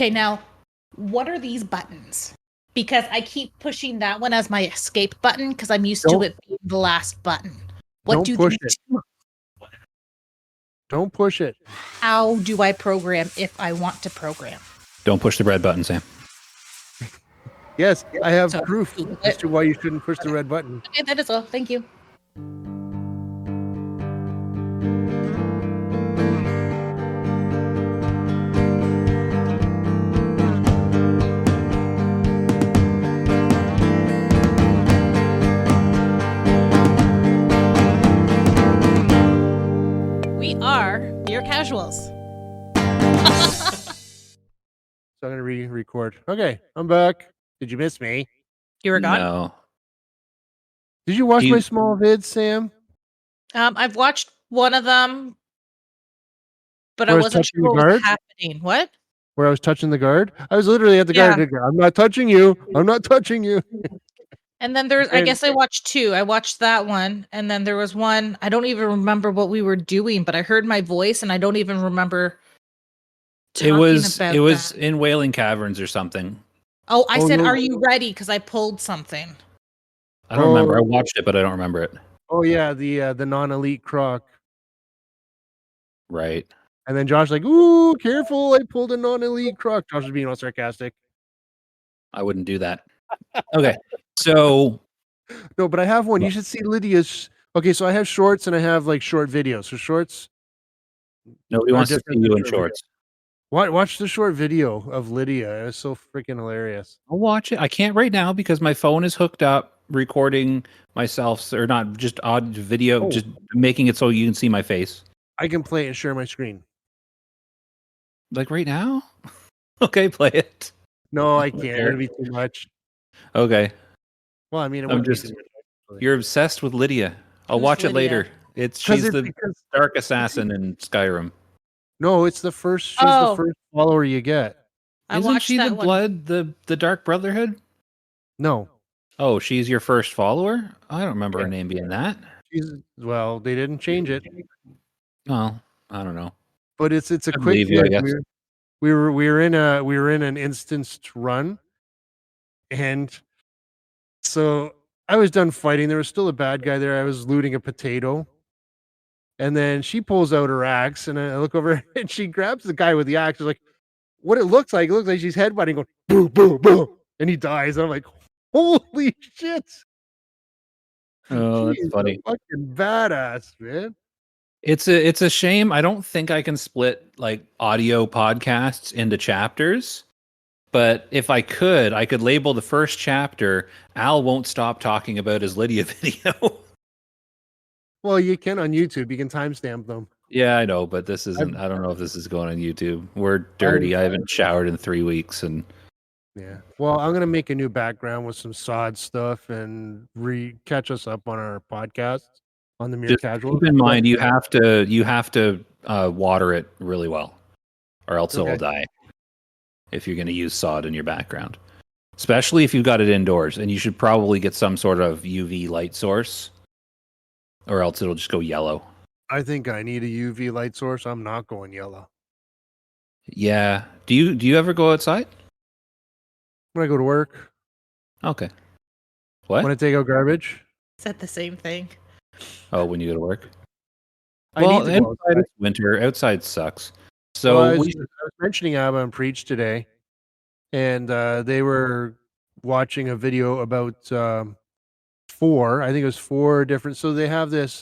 Okay, now, what are these buttons? Because I keep pushing that one as my escape button because I'm used to it being the last button. What Don't do push these it. do? Don't push it. How do I program if I want to program? Don't push the red button, Sam. Yes, I have So, proof Google as it. to why you shouldn't push the red button. Okay, that is all. Thank you. We are Mere Casuals. So I'm going to re-record. Okay, I'm back. Did you miss me? You were gone? No. Did you watch my small vids, Sam? I've watched one of them, but Where I I was wasn't touching sure the what was guard? happening. What? Where I was touching the guard? I was literally at the Yeah. guard. I'm not touching you. I'm not touching you. And then there's, I And- guess I watched two. I watched that one, and then there was one. I don't even remember what we were doing, but I heard my voice, and I don't even remember. It was that. in Wailing Caverns or something. Oh, I said, no. "Are you ready?" Because I pulled something. I don't remember. I watched it, but I don't remember it. Oh yeah, the non-elite croc. Right. And then Josh like, ooh, careful! I pulled a non-elite croc. Josh was being all sarcastic. I wouldn't do that. Okay. So No, but I have one. You should see Lydia's. Okay, so I have shorts and I have like short videos. So shorts. nobody are wants to see different you than in short videos. shorts. Watch the short video of Lydia. It's so freaking hilarious. I'll watch it. I can't right now because my phone is hooked up recording myself, or not just odd video, just making it so you can see my face. I can play it and share my screen. Like right now? Okay, play it. No, I can't. It'll be too much. Okay. Well, I mean, it I'm wouldn't be just too much, actually. You're obsessed with Lydia. I'll Who's watch it Lydia? later. She's 'Cause it's the because- dark assassin in Skyrim. No, it's the first. She's Oh. the first follower you get. I Isn't watched she that the one. blood, the Dark Brotherhood? No, Oh, she's your first follower? I don't remember her Yeah. name being that. well, they didn't change it, Well, I don't know. but it's a I quick. believe you, I vid. guess. We were in an instanced run, and so I was done fighting. There was still a bad guy there. I was looting a potato, and then she pulls out her axe, and I look over and she grabs the guy with the axe. She's like, what it looks like she's headbutting, going boo, boo, boo, and he dies. And I'm like, holy shit! Oh, that's She's a funny. fucking badass, man. It's a shame. I don't think I can split like audio podcasts into chapters. But if I could label the first chapter, Al won't stop talking about his Lydia video. Well, you can on YouTube. You can timestamp them. Yeah, I know, but this isn't. I don't know if this is going on YouTube. We're dirty. I haven't showered in 3 weeks, and Yeah. Well, I'm gonna make a new background with some sod stuff and catch us up on our podcast on the Mere just Casual. keep in mind you have to water it really well, or else it will Okay. die. If you're going to use sod in your background, especially if you've got it indoors, and you should probably get some sort of UV light source, or else it'll just go yellow. I think I need a UV light source. I'm not going yellow. Yeah. Do you ever go outside? When I go to work, Okay. What? when I take out garbage, Said the same thing. Oh, when you go to work. I Well, need to go inside outside. it's winter. Outside sucks. So Well, I we was mentioning Abba and Preach today, and they were watching a video about four. I think it was four different. So they have this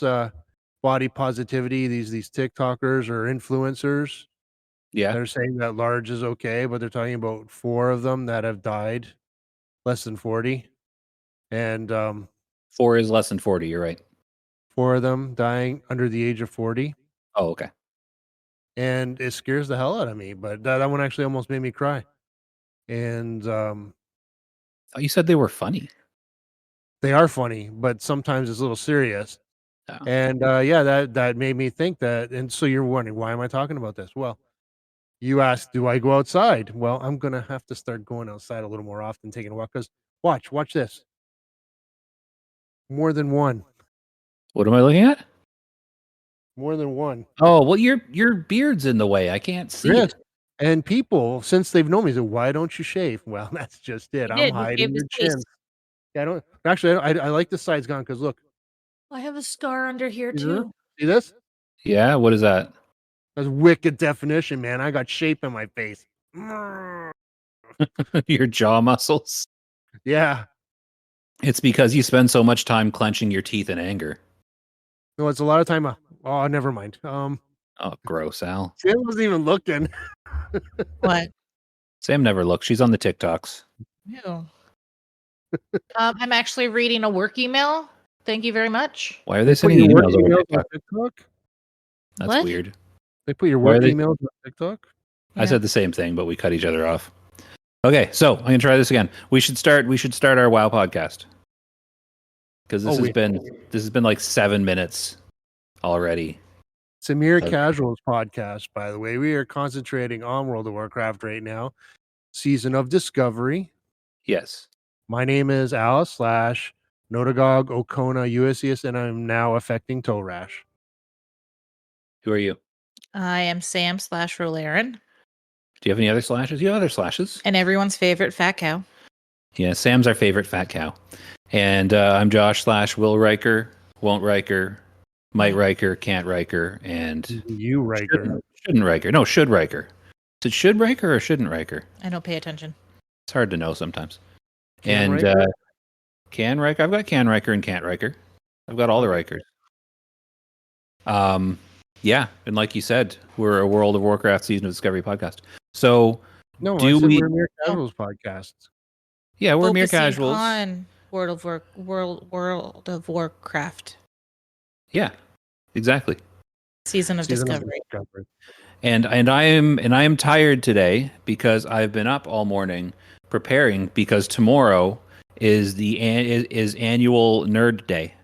body positivity. These TikTokers or influencers. yeah. They're saying that large is okay, but they're talking about four of them that have died, less than 40, and 4 is less than 40. You're right. four of them dying under the age of 40, Oh, okay. and it scares the hell out of me. But that one actually almost made me cry, and Oh, you said they were funny. they are funny, but sometimes it's a little serious. Oh. And yeah, that made me think that. And so you're wondering, why am I talking about this? Well, you asked, do I go outside? Well, I'm gonna have to start going outside a little more often, taking a walk. Because watch this. More than one. What am I looking at? More than one. Oh, well, your beard's in the way. I can't see Yes. it. And people, since they've known me, say, "Why don't you shave?" Well, that's just it. He I'm did. He hiding shaved his the face. chin. Yeah, I don't actually. I like the sides gone because look, I have a scar under here see this? too. See this? Yeah, what is that? That's wicked definition, man. I got shape in my face. Your jaw muscles. Yeah. It's because you spend so much time clenching your teeth in anger. No, it's a lot of time. Oh, never mind. Oh, gross, Al. Sam wasn't even looking. What? Sam never looks. She's on the TikToks. Ew. I'm actually reading a work email. Thank you very much. Why are They they put sending your you work emails over emails on TikTok? TikTok. That's What? weird. They put your Why are work they- emails on TikTok. I said the same thing, but we cut each other off. Okay, so I'm gonna try this again. We should start our WoW podcast because this has been like 7 minutes already. It's a Mere Okay. Casuals podcast, by the way. We are concentrating on World of Warcraft right now, Season of Discovery. Yes. My name is Alice / Notagog Okona Usius, and I'm now affecting toe rash. Who are you? I am Sam / Rolaren, Do you have any other slashes? You have other slashes. and everyone's favorite fat cow. Yeah, Sam's our favorite fat cow. And I'm Josh / Will Riker, Won't Riker, Might Riker, Can't Riker, and You Riker. shouldn't Riker. No, should Riker. Is it should Riker or shouldn't Riker? I don't pay attention. It's hard to know sometimes. Can And Riker? Can Riker. I've got Can Riker and Can't Riker. I've got all the Rikers. Yeah, and like you said, we're a World of Warcraft Season of Discovery podcast. So No, do I said we? we're a Mere Casuals podcast. Yeah, we're mere Focusing casuals. on World of Warcraft Yeah, exactly. Season of Season of Discovery. Discovery. And I am tired today because I've been up all morning preparing because tomorrow is is annual Nerd Day.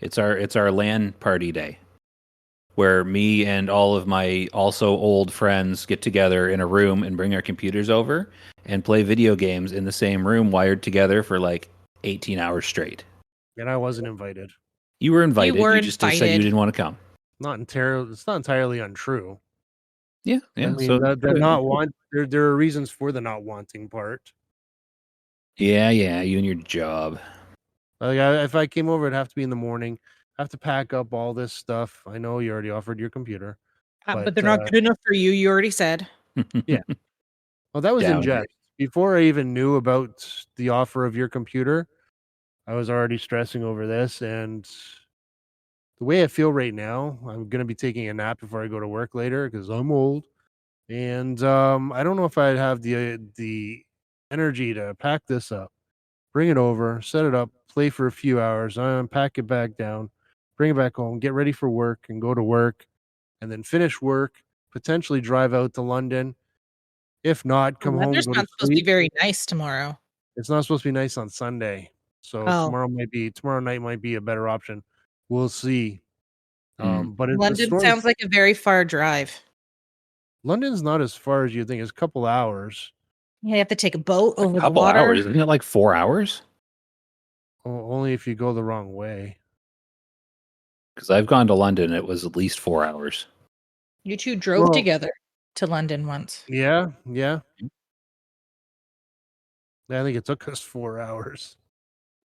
It's our LAN party day, where me and all of my also old friends get together in a room and bring our computers over and play video games in the same room, wired together for like 18 hours straight. And I wasn't invited. You were invited. You were just said you invited. didn't want to come. It's not entirely untrue. Yeah, yeah. I mean, So they're not want. There are reasons for the not wanting part. yeah. You and your job. Like, if I came over, it'd have to be in the morning. I have to pack up all this stuff. I know you already offered your computer. But they're not good enough for you. You already said. Yeah. Well, that was in Down here. jest. Before I even knew about the offer of your computer, I was already stressing over this. And the way I feel right now, I'm going to be taking a nap before I go to work later because I'm old. And I don't know if I'd have the energy to pack this up, bring it over, set it up, play for a few hours, pack it back down, bring it back home, get ready for work, and go to work, and then finish work, potentially drive out to London. If not, come The home, weather's go to not supposed to be sleep. very nice tomorrow. It's not supposed to be nice on Sunday, so Oh. tomorrow night might be a better option. We'll see. But the London storm, sounds like a very far drive. London's not as far as you think. It's a couple hours. You have to take a boat over the Couple water. hours, isn't it? Like 4 hours? Only if you go the wrong way. Because I've gone to London, it was at least 4 hours. You two drove Well- together to London once. Yeah. I think it took us 4 hours.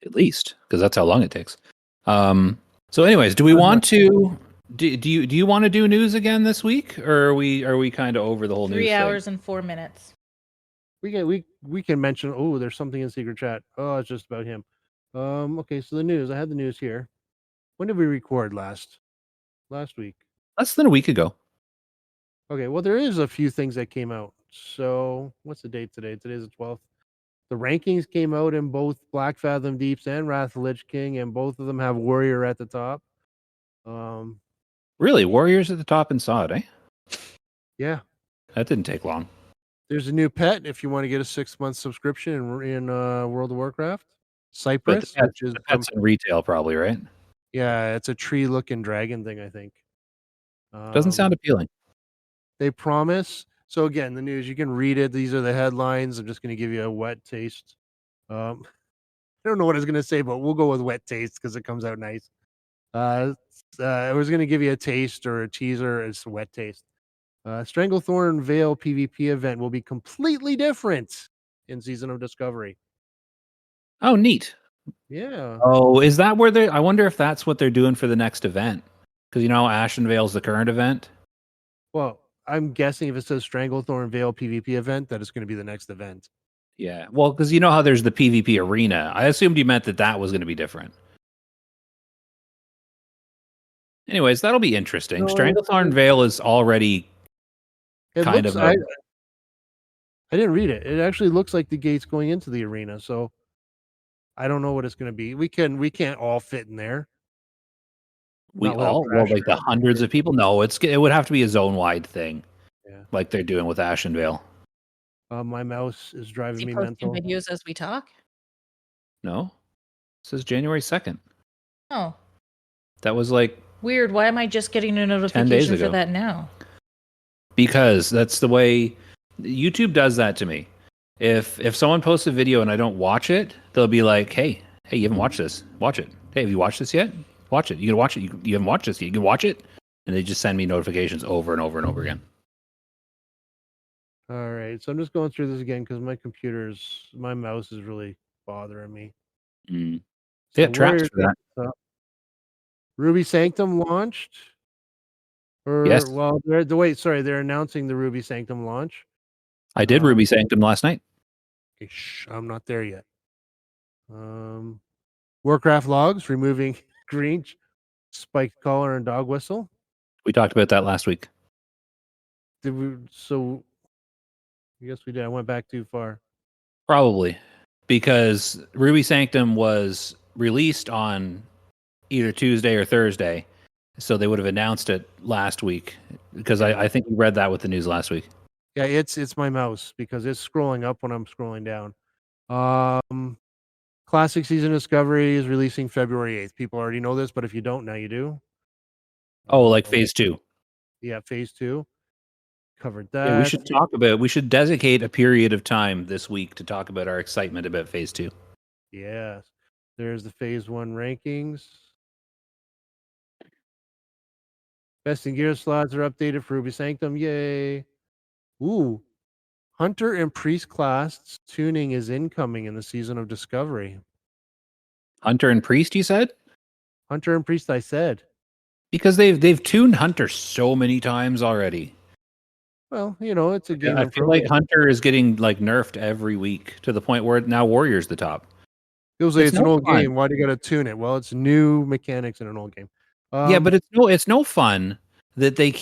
At least, because that's how long it takes. So, anyways, do we want to? Do you want to do news again this week, or are we kind of over the whole 3 news hours and 4 minutes. We can mention. Oh, there's something in secret chat. Oh, it's just about him. Okay, so the news. I had the news here. When did we record last? Last week. Less than a week ago. Okay, well, there is a few things that came out. So, what's the date today? Today's the 12th. The rankings came out in both Black Fathom Deeps and Wrath of the Lich King, and both of them have Warrior at the top. Really, Warriors at the top and Sod, eh? Yeah. That didn't take long. There's a new pet if you want to get a 6-month subscription in World of Warcraft. But Cypress, which is that's in retail, probably, right? yeah, it's a tree-looking dragon thing, I think. Doesn't sound appealing. They promise. So again, the news, you can read it. These are the headlines. I'm just going to give you a wet taste. I don't know what I was going to say, but we'll go with wet taste because it comes out nice. I was going to give you a taste or a teaser. It's wet taste. Stranglethorn Vale PvP event will be completely different in Season of Discovery. Oh, neat. Yeah. Oh, is that where I wonder if that's what they're doing for the next event? Because Ashen Vale's the current event. Well, I'm guessing if it says Stranglethorn Vale PvP event, that it's going to be the next event. Yeah. Well, because you know how there's the PvP arena. I assumed you meant that was going to be different. Anyways, that'll be interesting. No, Stranglethorn Vale is already it kind looks. of I didn't read it. It actually looks like the gate's going into the arena. So I don't know what it's going to be. We can't all fit in there. Not without like the hundreds of people. No, it would have to be a zone wide thing. Yeah. Like they're doing with Ashen Vale. My mouse is driving me posting mental. videos as we talk? No, it says January 2nd. Oh, That was like weird. Why am I just getting a 10 days notification for ago. that now? Because that's the way YouTube does that to me. If someone posts a video and I don't watch it, they'll be like, hey, you haven't watched this. Watch it. Hey, have you watched this yet? Watch it. You can watch it. You haven't watched this yet. You can watch it. And they just send me notifications over and over and over again. All right. So I'm just going through this again because my mouse is really bothering me. Mm. So Yeah, traps for that. Ruby Sanctum launched. Yes. Well, they're announcing the Ruby Sanctum launch. I did Ruby Sanctum last night. Okay, I'm not there yet. Warcraft logs, removing green spiked collar and dog whistle. We talked about that last week. Did we? So, yes, we did. I went back too far. Probably because Ruby Sanctum was released on either Tuesday or Thursday, so they would have announced it last week. Because I think we read that with the news last week. Yeah, it's my mouse because it's scrolling up when I'm scrolling down. Classic Season Discovery is releasing February 8th. People already know this, but if you don't, now you do. Oh, like phase 2. Yeah, phase 2. Covered that. Yeah, we should designate a period of time this week to talk about our excitement about phase 2. Yes. There's the phase 1 rankings. Best in gear slots are updated for Ruby Sanctum. Yay. Ooh. Hunter and Priest class tuning is incoming in the Season of Discovery. Hunter and Priest, you said? Hunter and Priest, I said. Because they've tuned Hunter so many times already. Well, it's a game. I feel like Hunter is getting like nerfed every week to the point where now Warrior's the top. Feels like it's an old game. Why do you got to tune it? Well, it's new mechanics in an old game. Yeah, but it's no fun that they've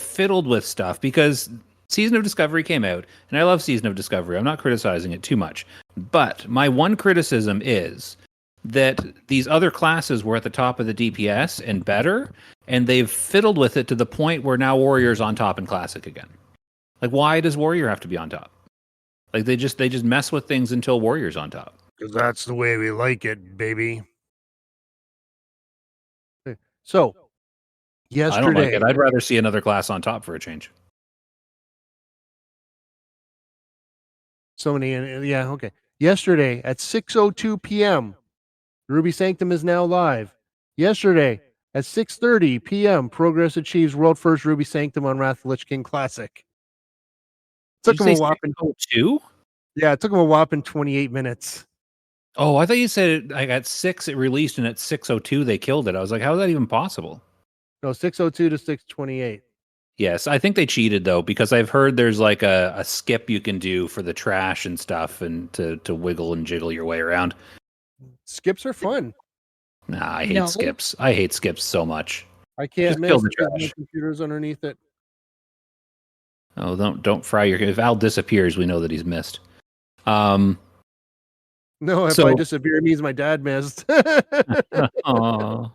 fiddled with stuff because Season of Discovery came out, and I love Season of Discovery. I'm not criticizing it too much, but my one criticism is that these other classes were at the top of the DPS and better, and they've fiddled with it to the point where now Warrior's on top in Classic again. Like, why does Warrior have to be on top? Like, they just mess with things until Warrior's on top. Because that's the way we like it, baby. So, yesterday, I don't like it. I'd rather see another class on top for a change. Yeah, okay. Yesterday at 6:02 p.m., Ruby Sanctum is now live. Yesterday at 6:30 p.m., Progress achieves world first Ruby Sanctum on Wrath of the Lich King Classic. Took him a whopping 2? Yeah, it took him a whopping 28 minutes. Oh, I thought you said at 6 it released and at 6:02 they killed it. I was like, how is that even possible? No, 6:02 to 6:28. Yes, I think they cheated though, because I've heard there's like a skip you can do for the trash and stuff and to wiggle and jiggle your way around. Skips are fun. Nah, I hate skips. I hate skips so much. I can't miss because my computer's underneath it. Oh, don't fry your. If Al disappears, we know that he's missed. No, if I disappear, it means my dad missed. Aww.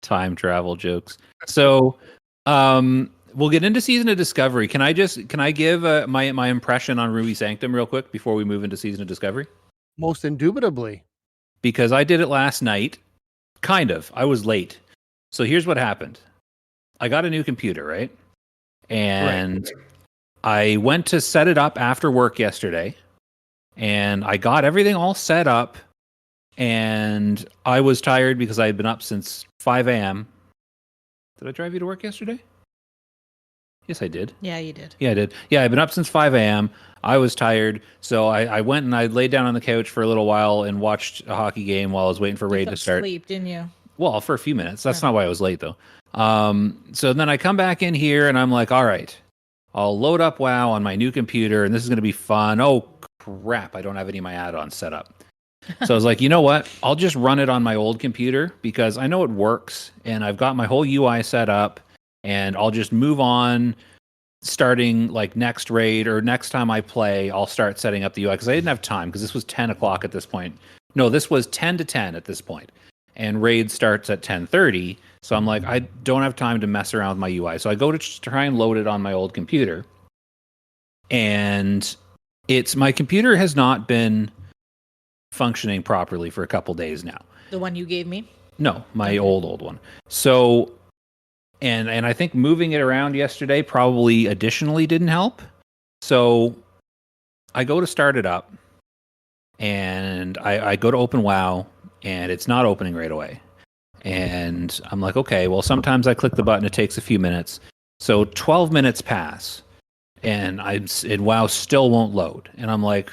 Time travel jokes. So, we'll get into Season of Discovery. Can I give my impression on Ruby Sanctum real quick before we move into Season of Discovery? Most indubitably. Because I did it last night. Kind of. I was late. So here's what happened. I got a new computer, right? And I went to set it up after work yesterday. And I got everything all set up. And I was tired because I had been up since 5 a.m. Did I drive you to work yesterday? Yes, I did. Yeah, you did. Yeah, I did. Yeah, I've been up since 5 a.m. I was tired, so I went and I laid down on the couch for a little while and watched a hockey game while I was waiting for You Raid fell to start. asleep, didn't you? Well, for a few minutes. That's Oh. not why I was late, though. So then I come back in here and I'm like, all right, I'll load up WoW on my new computer and this is going to be fun. Oh, crap. I don't have any of my add-ons set up. So I was like, you know what? I'll just run it on my old computer because I know it works and I've got my whole UI set up and I'll just move on starting like next raid or next time I play, I'll start setting up the UI because I didn't have time because this was 10 o'clock at this point. No, this was 10 to 10 at this point. And raid starts at 10:30. So I'm like, I don't have time to mess around with my UI. So I go to try and load it on my old computer. And my computer has not been functioning properly for a couple days now. The one you gave me? No, my old one. So and I think moving it around yesterday probably additionally didn't help. So I go to start it up and I go to open WoW and it's not opening right away. And I'm like, okay, well, sometimes I click the button, it takes a few minutes. So 12 minutes pass and WoW still won't load. And I'm like,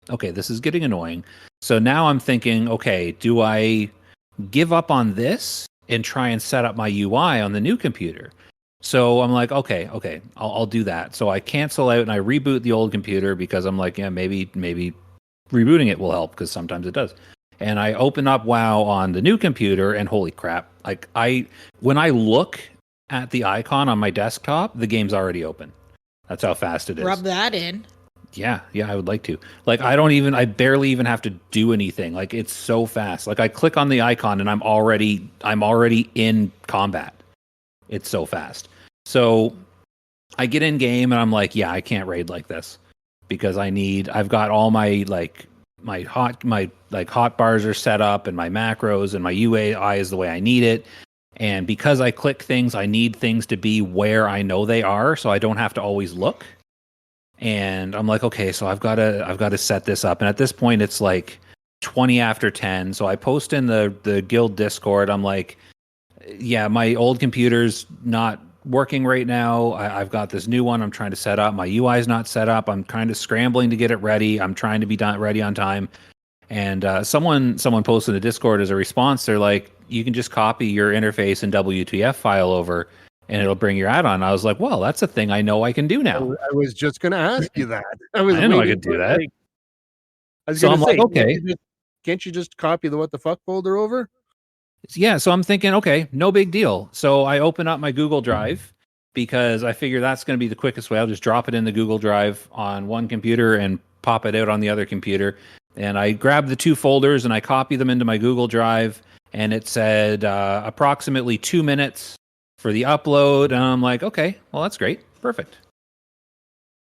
okay, this is getting annoying. So now I'm thinking, okay, do I give up on this and try and set up my UI on the new computer? So I'm like, okay, I'll do that. So I cancel out and I reboot the old computer because I'm like, yeah, maybe rebooting it will help because sometimes it does. And I open up WoW on the new computer and holy crap, like when I look at the icon on my desktop, the game's already open. That's how fast it is. Rub that in. Yeah, I would like to. Like I barely even have to do anything. Like it's so fast. Like I click on the icon and I'm already in combat. It's so fast. So I get in game and I'm like, yeah, I can't raid like this because I've got all my hot bars are set up and my macros and my UI is the way I need it. And because I click things, I need things to be where I know they are so I don't have to always look. And I'm like, okay, so I've got to set this up. And at this point it's like 20 after 10. So I post in the guild Discord. I'm like, yeah, my old computer's not working right now. I've got this new one I'm trying to set up. My UI is not set up. I'm kind of scrambling to get it ready. I'm trying to be ready on time. And someone posted in the Discord as a response. They're like, you can just copy your interface and WTF file over and it'll bring your add-on. I was like, well, that's a thing I know I can do now. I was just going to ask you that. I didn't know I could do that. I was going to say, like, okay. Can't you just copy the what the fuck folder over? Yeah, so I'm thinking, okay, no big deal. So I open up my Google Drive because I figure that's going to be the quickest way. I'll just drop it in the Google Drive on one computer and pop it out on the other computer. And I grab the two folders and I copy them into my Google Drive. And it said approximately 2 minutes for the upload. And I'm like, okay, well, that's great. Perfect.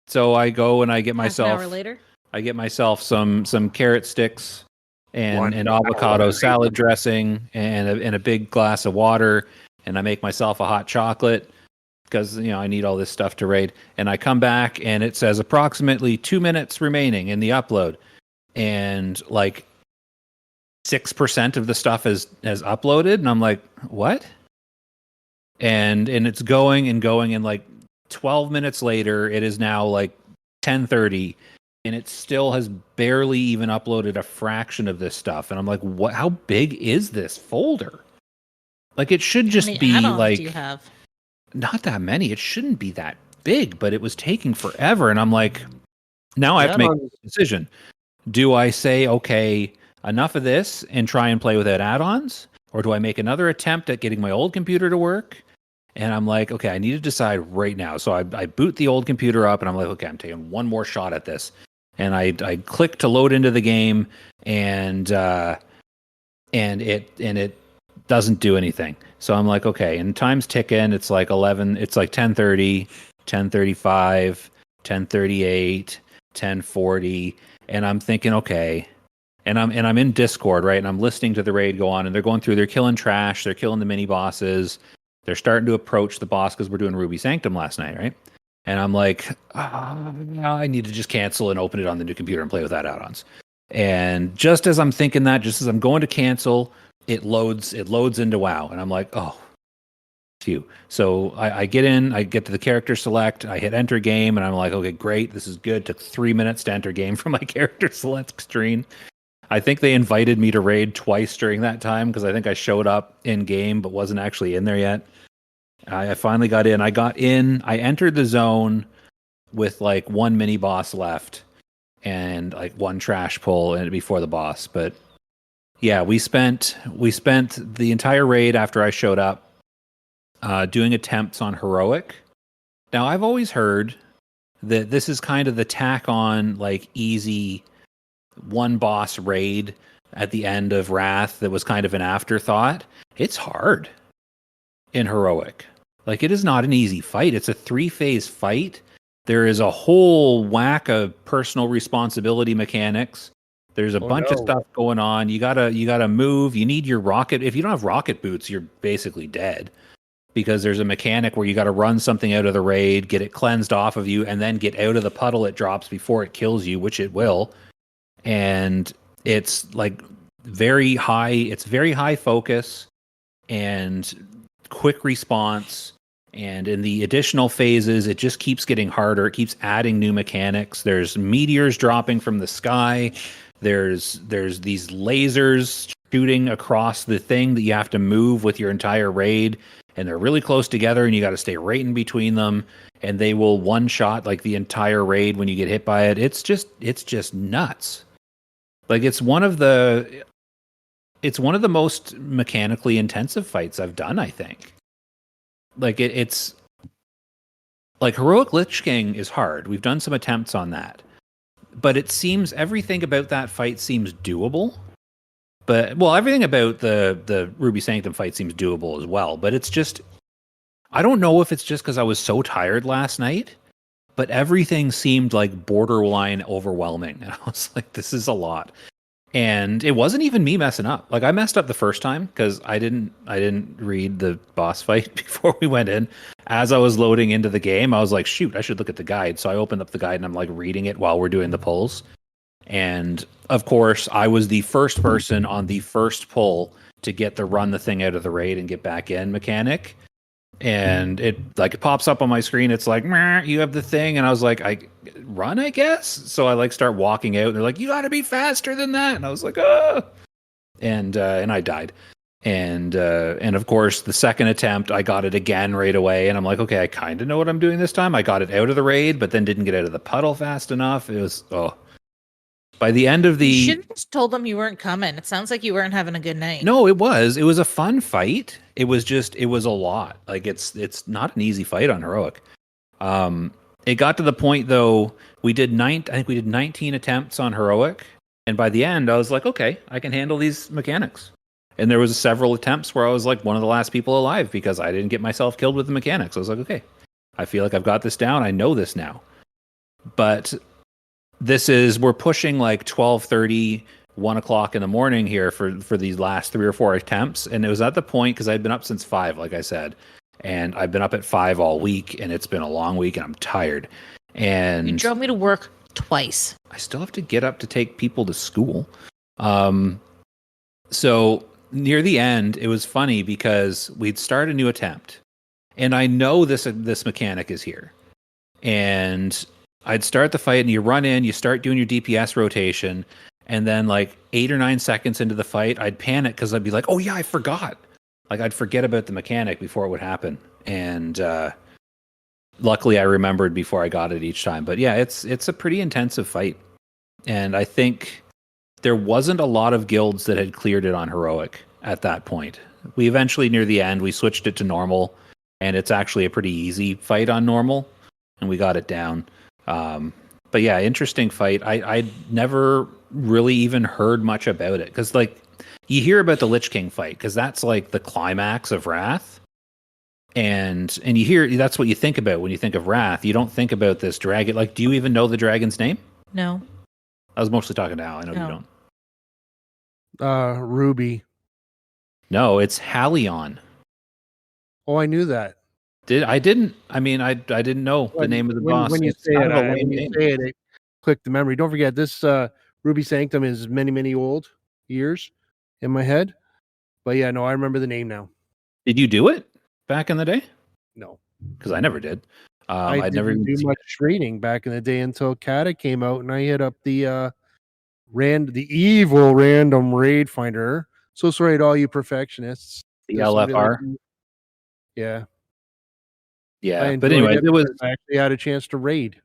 So I go and I get myself... Half an hour later? I get myself some carrot sticks and avocado salad dressing and a big glass of water, and I make myself a hot chocolate because I need all this stuff to raid. And I come back and it says approximately 2 minutes remaining in the upload, and like 6% of the stuff has uploaded, and I'm like, what? And it's going and going, and like 12 minutes later, it is now like 10:30. And it still has barely even uploaded a fraction of this stuff. And I'm like, what? How big is this folder? Like, it should just be like, do you have? Not that many. It shouldn't be that big, but it was taking forever. And I'm like, now I have to make a decision. Do I say, okay, enough of this and try and play without add-ons? Or do I make another attempt at getting my old computer to work? And I'm like, okay, I need to decide right now. So I boot the old computer up and I'm like, okay, I'm taking one more shot at this. And I click to load into the game, and it doesn't do anything. So I'm like, okay, and time's ticking. It's like 11. It's like 10:30, 10:35, 10:38, 10:40, and I'm thinking, okay. And I'm in Discord, right? And I'm listening to the raid go on, and they're going through. They're killing trash. They're killing the mini bosses. They're starting to approach the boss because we're doing Ruby Sanctum last night, right? And I'm like, I need to just cancel and open it on the new computer and play with that add-ons. And just as I'm thinking that, just as I'm going to cancel, it loads into WoW. And I'm like, oh, few. So I get in, I get to the character select, I hit enter game, and I'm like, okay, great, this is good. Took 3 minutes to enter game from my character select screen. I think they invited me to raid twice during that time because I think I showed up in game but wasn't actually in there yet. I finally got in. I entered the zone with like one mini boss left and like one trash pull and before the boss. But yeah, we spent the entire raid after I showed up doing attempts on heroic. Now I've always heard that this is kind of the tack on like easy one boss raid at the end of Wrath that was kind of an afterthought. It's hard in heroic. Like, it is not an easy fight. It's a 3-phase fight. There is a whole whack of personal responsibility mechanics. There's a bunch of stuff going on. You gotta move. You need your rocket. If you don't have rocket boots, you're basically dead. Because there's a mechanic where you got to run something out of the raid, get it cleansed off of you, and then get out of the puddle it drops before it kills you, which it will. And it's like very high focus and quick response. And in the additional phases, it just keeps getting harder. It keeps adding new mechanics. There's meteors dropping from the sky. There's these lasers shooting across the thing that you have to move with your entire raid. And they're really close together, and you got to stay right in between them. And they will one-shot like the entire raid when you get hit by it. It's just nuts. Like, it's one of the most mechanically intensive fights I've done, I think. Like, it's like Heroic Lich King is hard. We've done some attempts on that. But it seems everything about that fight seems doable. But, well, everything about the Ruby Sanctum fight seems doable as well. But it's just, I don't know if it's just because I was so tired last night, but everything seemed like borderline overwhelming. And I was like, this is a lot. And it wasn't even me messing up. Like, I messed up the first time because I didn't read the boss fight before we went in. As I was loading into the game, I was like, shoot, I should look at the guide. So I opened up the guide and I'm like reading it while we're doing the pulls. And of course, I was the first person on the first pull to get the run the thing out of the raid and get back in mechanic. And it pops up on my screen. It's like, you have the thing. And I was like, I run, I guess. So I like start walking out. And they're like, you got to be faster than that. And I was like, oh, and I died. And of course, the second attempt, I got it again right away. And I'm like, okay, I kind of know what I'm doing this time. I got it out of the raid, but then didn't get out of the puddle fast enough. It was, by the end of the... You should have just told them you weren't coming. It sounds like you weren't having a good night. No, it was a fun fight. It was a lot. Like, it's not an easy fight on Heroic. It got to the point, though, I think we did 19 attempts on Heroic. And by the end, I was like, okay, I can handle these mechanics. And there was several attempts where I was like one of the last people alive because I didn't get myself killed with the mechanics. I was like, okay, I feel like I've got this down. I know this now. But... we're pushing like 12:30, 1 o'clock in the morning here for these last 3 or 4 attempts. And it was at the point, because I'd been up since 5, like I said. And I've been up at 5 all week, and it's been a long week, and I'm tired. And you drove me to work twice. I still have to get up to take people to school. So near the end, it was funny because we'd start a new attempt. And I know this mechanic is here. And... I'd start the fight and you run in, you start doing your DPS rotation, and then like 8 or 9 seconds into the fight, I'd panic because I'd be like, oh yeah, I forgot. Like, I'd forget about the mechanic before it would happen. And luckily I remembered before I got it each time. But yeah, it's a pretty intensive fight. And I think there wasn't a lot of guilds that had cleared it on Heroic at that point. We eventually, near the end, we switched it to normal, and it's actually a pretty easy fight on normal, and we got it down. But yeah, interesting fight. I never really even heard much about it because, like, you hear about the Lich King fight because that's like the climax of Wrath, and you hear that's what you think about when you think of Wrath. You don't think about this dragon. Like, do you even know the dragon's name? No. I was mostly talking to Al. I know you don't. Ruby. No, it's Halion. Oh, I knew that. I didn't know the name of the boss. When you say it clicked the memory. Don't forget, this Ruby Sanctum is many, many old years in my head. But yeah, no, I remember the name now. Did you do it? back in the day? No. Because I never did. I I'd never didn't even do seen much raiding back in the day until Kata came out, and I hit up the evil random raid finder. So sorry to all you perfectionists. the There's somebody like LFR. me. Yeah, I Yeah, but enjoyed anyway, it it was because I actually had a chance to raid.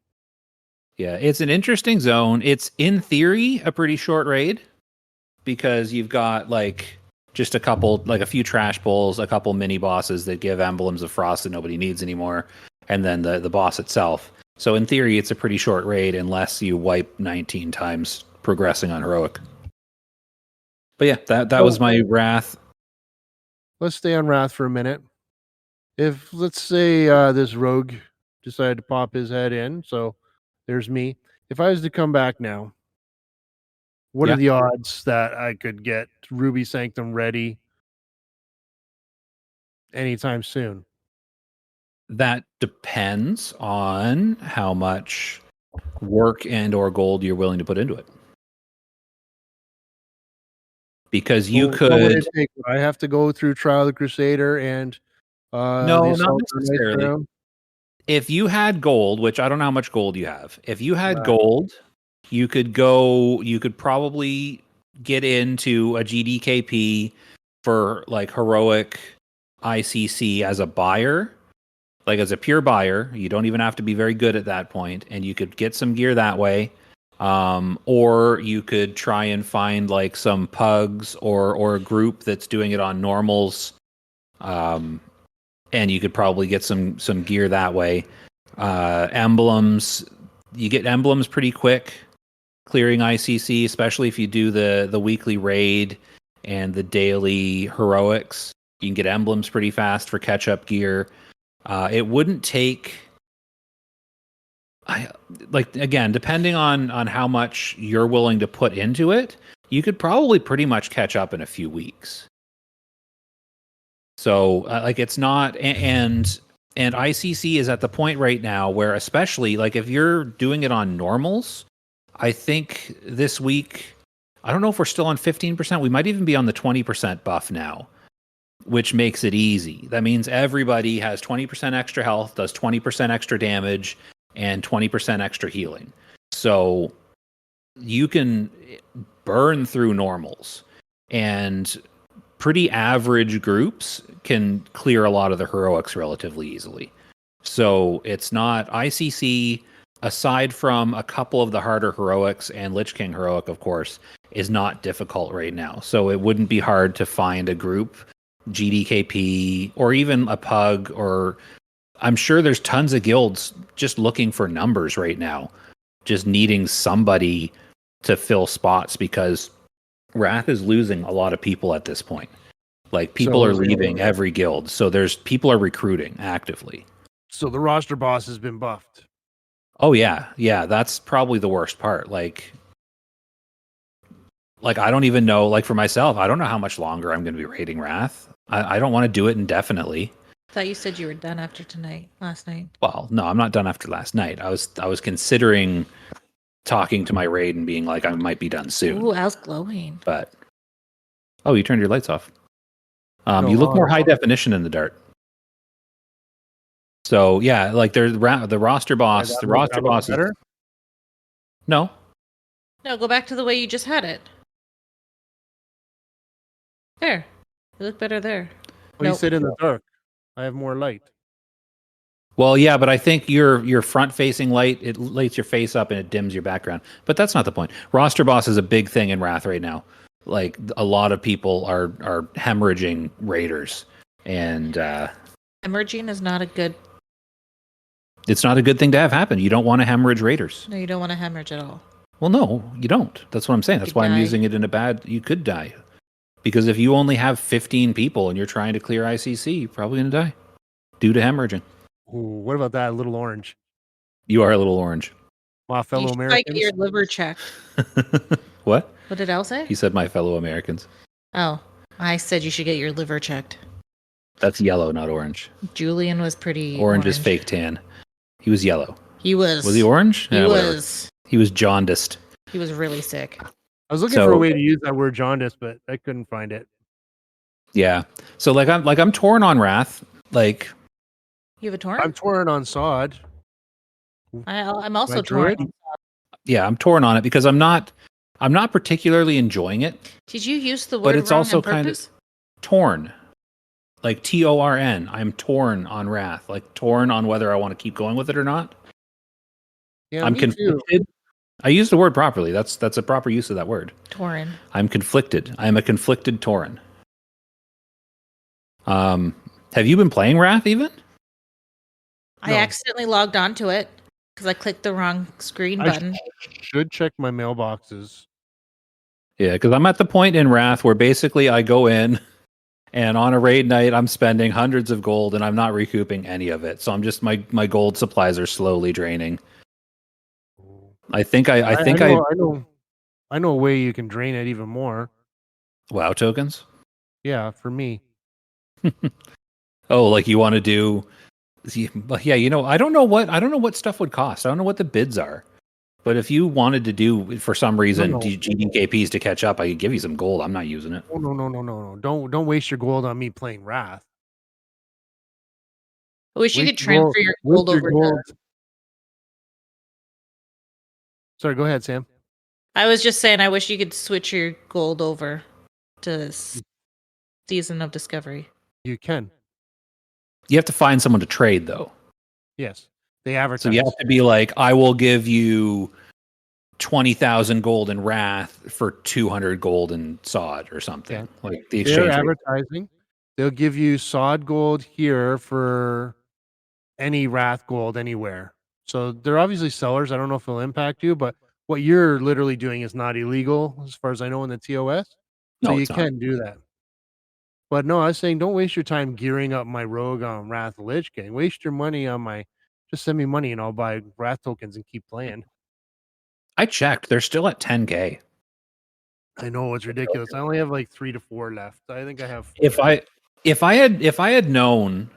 yeah, it's an interesting zone. It's in theory a pretty short raid because you've got like just a few trash bowls, a couple mini bosses that give emblems of frost that nobody needs anymore, and then the boss itself. So in theory, it's a pretty short raid unless you wipe 19 times progressing on heroic. But yeah, that was my wrath. Let's stay on Wrath for a minute. If let's say this rogue decided to pop his head in, so there's me. If I was to come back now, what Yeah. are the odds that I could get Ruby Sanctum ready anytime soon? That depends on how much work and or gold you're willing to put into it. Because you What would could it take? Would I have to go through Trial of the Crusader and no, the not Assault on Ice necessarily. Ground? If you had gold, which I don't know how much gold you have, if you had Right. gold, you could probably get into a GDKP for like heroic ICC as a buyer, like as a pure buyer. You don't even have to be very good at that point, and you could get some gear that way. Or you could try and find like some pugs or a group that's doing it on normals. And you could probably get some gear that way. Emblems, you get emblems pretty quick clearing ICC, especially if you do the weekly raid and the daily heroics. You can get emblems pretty fast for catch up gear. It wouldn't take again, depending on how much you're willing to put into it, you could probably pretty much catch up in a few weeks. So like it's not and ICC is at the point right now where especially like if you're doing it on normals, I think this week I don't know if we're still on 15%. We might even be on the 20% buff now, which makes it easy. That means everybody has 20% extra health, does 20% extra damage, and 20% extra healing. So you can burn through normals, and pretty average groups can clear a lot of the heroics relatively easily. So it's not ICC, aside from a couple of the harder heroics and Lich King heroic, of course, is not difficult right now. So it wouldn't be hard to find a group, GDKP, or even a pug, or I'm sure there's tons of guilds just looking for numbers right now, just needing somebody to fill spots because Wrath is losing a lot of people at this point. Like people are leaving every guild, so people are recruiting actively. So the roster boss has been buffed. Oh yeah, that's probably the worst part. Like I don't even know. Like for myself, I don't know how much longer I'm going to be raiding Wrath. I don't want to do it indefinitely. I thought you said you were done after last night. Well, no, I'm not done after last night. I was considering talking to my raid and being like I might be done soon. Ooh, Al's glowing. But you turned your lights off. No, you look more high definition in the dark. So yeah, like there's the roster boss. The roster boss is better. No, go back to the way you just had it. There, you look better there. Well, you sit in the dark. I have more light. Well, yeah, but I think your front-facing light, it lights your face up and it dims your background. But that's not the point. Roster boss is a big thing in Wrath right now. Like a lot of people are hemorrhaging raiders, and hemorrhaging is not a good. It's not a good thing to have happen. You don't want to hemorrhage raiders. No, you don't want to hemorrhage at all. Well, no, you don't. That's what I'm saying. That's why I'm using it in a bad. You could die, because if you only have 15 people and you're trying to clear ICC, you're probably going to die due to hemorrhaging. Ooh, what about that little orange? You are a little orange. My fellow Americans. Get your liver checked. What? What did Al say? He said my fellow Americans. Oh, I said you should get your liver checked. That's yellow, not orange. Julian was pretty orange. Is fake tan. He was yellow. He was. Was he orange? He was. He was jaundiced. He was really sick. I was looking for a way to use that word jaundice, but I couldn't find it. Yeah. So I'm torn on Wrath. Like, You have a torrent? I'm torn on sod. I'm also My torn. druid? yeah, I'm torn on it because I'm not particularly enjoying it. Did you use the word But it's wrong also on kind purpose? of torn. Like TORN. I'm torn on Wrath. Like torn on whether I want to keep going with it or not. Yeah, I'm me too. conflicted. I use the word properly. That's a proper use of that word. Torrent. I'm conflicted. I'm a conflicted Tauren. Have you been playing Wrath even? I No. accidentally logged onto it because I clicked the wrong screen button. Should check my mailboxes. Yeah, because I'm at the point in Wrath where basically I go in and on a raid night I'm spending hundreds of gold and I'm not recouping any of it. So I'm just my gold supplies are slowly draining. I know a way you can drain it even more. WoW tokens. Yeah, for me. Oh, like you want to do? Yeah, I don't know what stuff would cost. I don't know what the bids are. But if you wanted to do for some reason No. GDKPs to catch up, I could give you some gold. I'm not using it. Oh, no. Don't waste your gold on me playing Wrath. I wish you Waste could transfer your gold over to. Sorry, go ahead, Sam. I was just saying, I wish you could switch your gold over to Season of Discovery. You can. You have to find someone to trade, though. Yes, they advertise. So you have to be like, I will give you 20,000 gold in Wrath for 200 gold in Sod or something. Yeah. Like the exchange They're rate. advertising. They'll give you Sod gold here for any Wrath gold anywhere. So they're obviously sellers. I don't know if it'll impact you, but what you're literally doing is not illegal, as far as I know, in the TOS. So No, you it's not. can do that. But no, I was saying, don't waste your time gearing up my rogue on Wrath Lich King. Waste your money on my. Just send me money and I'll buy Wrath tokens and keep playing. I checked. They're still at 10K. I know it's ridiculous. I only have like 3 to 4 left. I think I have 4. If I had known,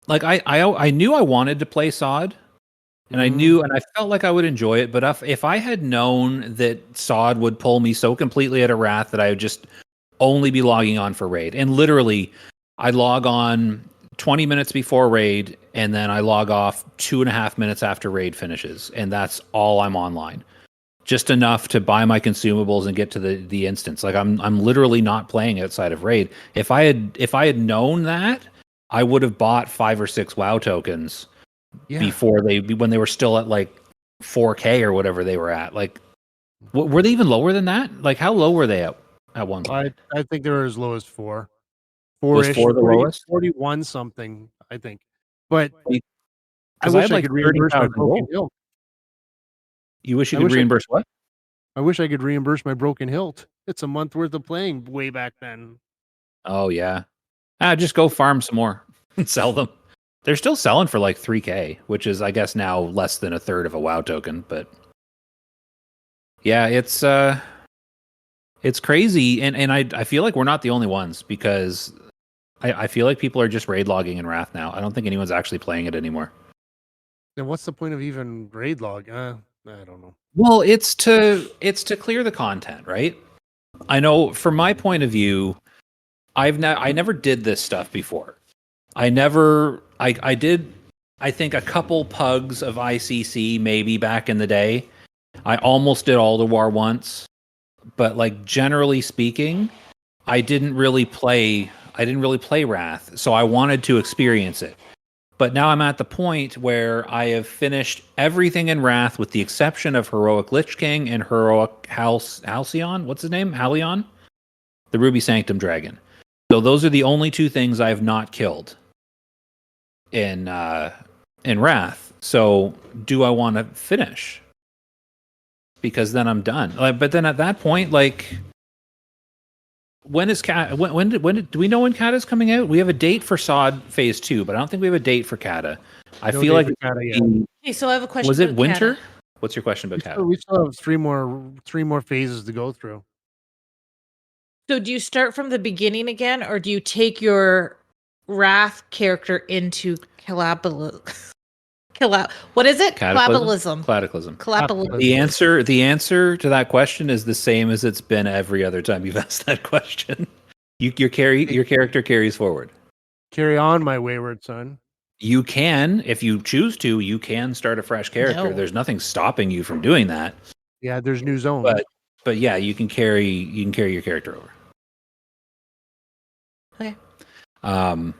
like I knew I wanted to play Sod, and I knew and I felt like I would enjoy it. But if I had known that Sod would pull me so completely at a Wrath that I would just only be logging on for raid, and literally I log on 20 minutes before raid, and then I log off 2.5 minutes after raid finishes, and that's all I'm online. Just enough to buy my consumables and get to the instance. Like I'm literally not playing outside of raid. If I had known that, I would have bought 5 or 6 WoW tokens before when they were still at like 4K or whatever they were at. Like, were they even lower than that? Like, how low were they at one point? I think they were as low as 4. Was 4 the lowest? 41 something, I think. But I Because wish had I like could reimburse my 30,000 broken gold. hilt. You wish you could reimburse what? I wish I could reimburse my broken hilt. It's a month worth of playing way back then. Oh yeah. Just go farm some more and sell them. They're still selling for like 3K, which is I guess now less than a third of a WoW token, but yeah, it's crazy, and I feel like we're not the only ones because I feel like people are just raid logging in Wrath now. I don't think anyone's actually playing it anymore. Then what's the point of even raid log? I don't know. Well, it's to clear the content, right? I know from my point of view, I never did this stuff before. I did, I think, a couple pugs of ICC maybe back in the day. I almost did Alder War once, but like generally speaking, I didn't really play Wrath, so I wanted to experience it. But now I'm at the point where I have finished everything in Wrath with the exception of Heroic Lich King and Heroic Halcyon. What's his name? Halion? The Ruby Sanctum Dragon. So those are the only 2 things I have not killed in Wrath. So do I want to finish? Because then I'm done. But then at that point, like, when is Cat? When do we know when Kata is coming out? We have a date for Sod Phase 2, but I don't think we have a date for Kata. I feel like Okay, so I have a question. Was it about winter? Kata. What's your question about Kata? We still have 3 more phases to go through. So do you start from the beginning again, or do you take your Wrath character into what is it? Cataclysm. The answer to that question is the same as it's been every other time you've asked that question. Your character carries forward. Carry on, my wayward son. You can, if you choose to, you can start a fresh character. No. There's nothing stopping you from doing that. Yeah, there's new zones. But yeah, you can carry your character over. Okay. I'll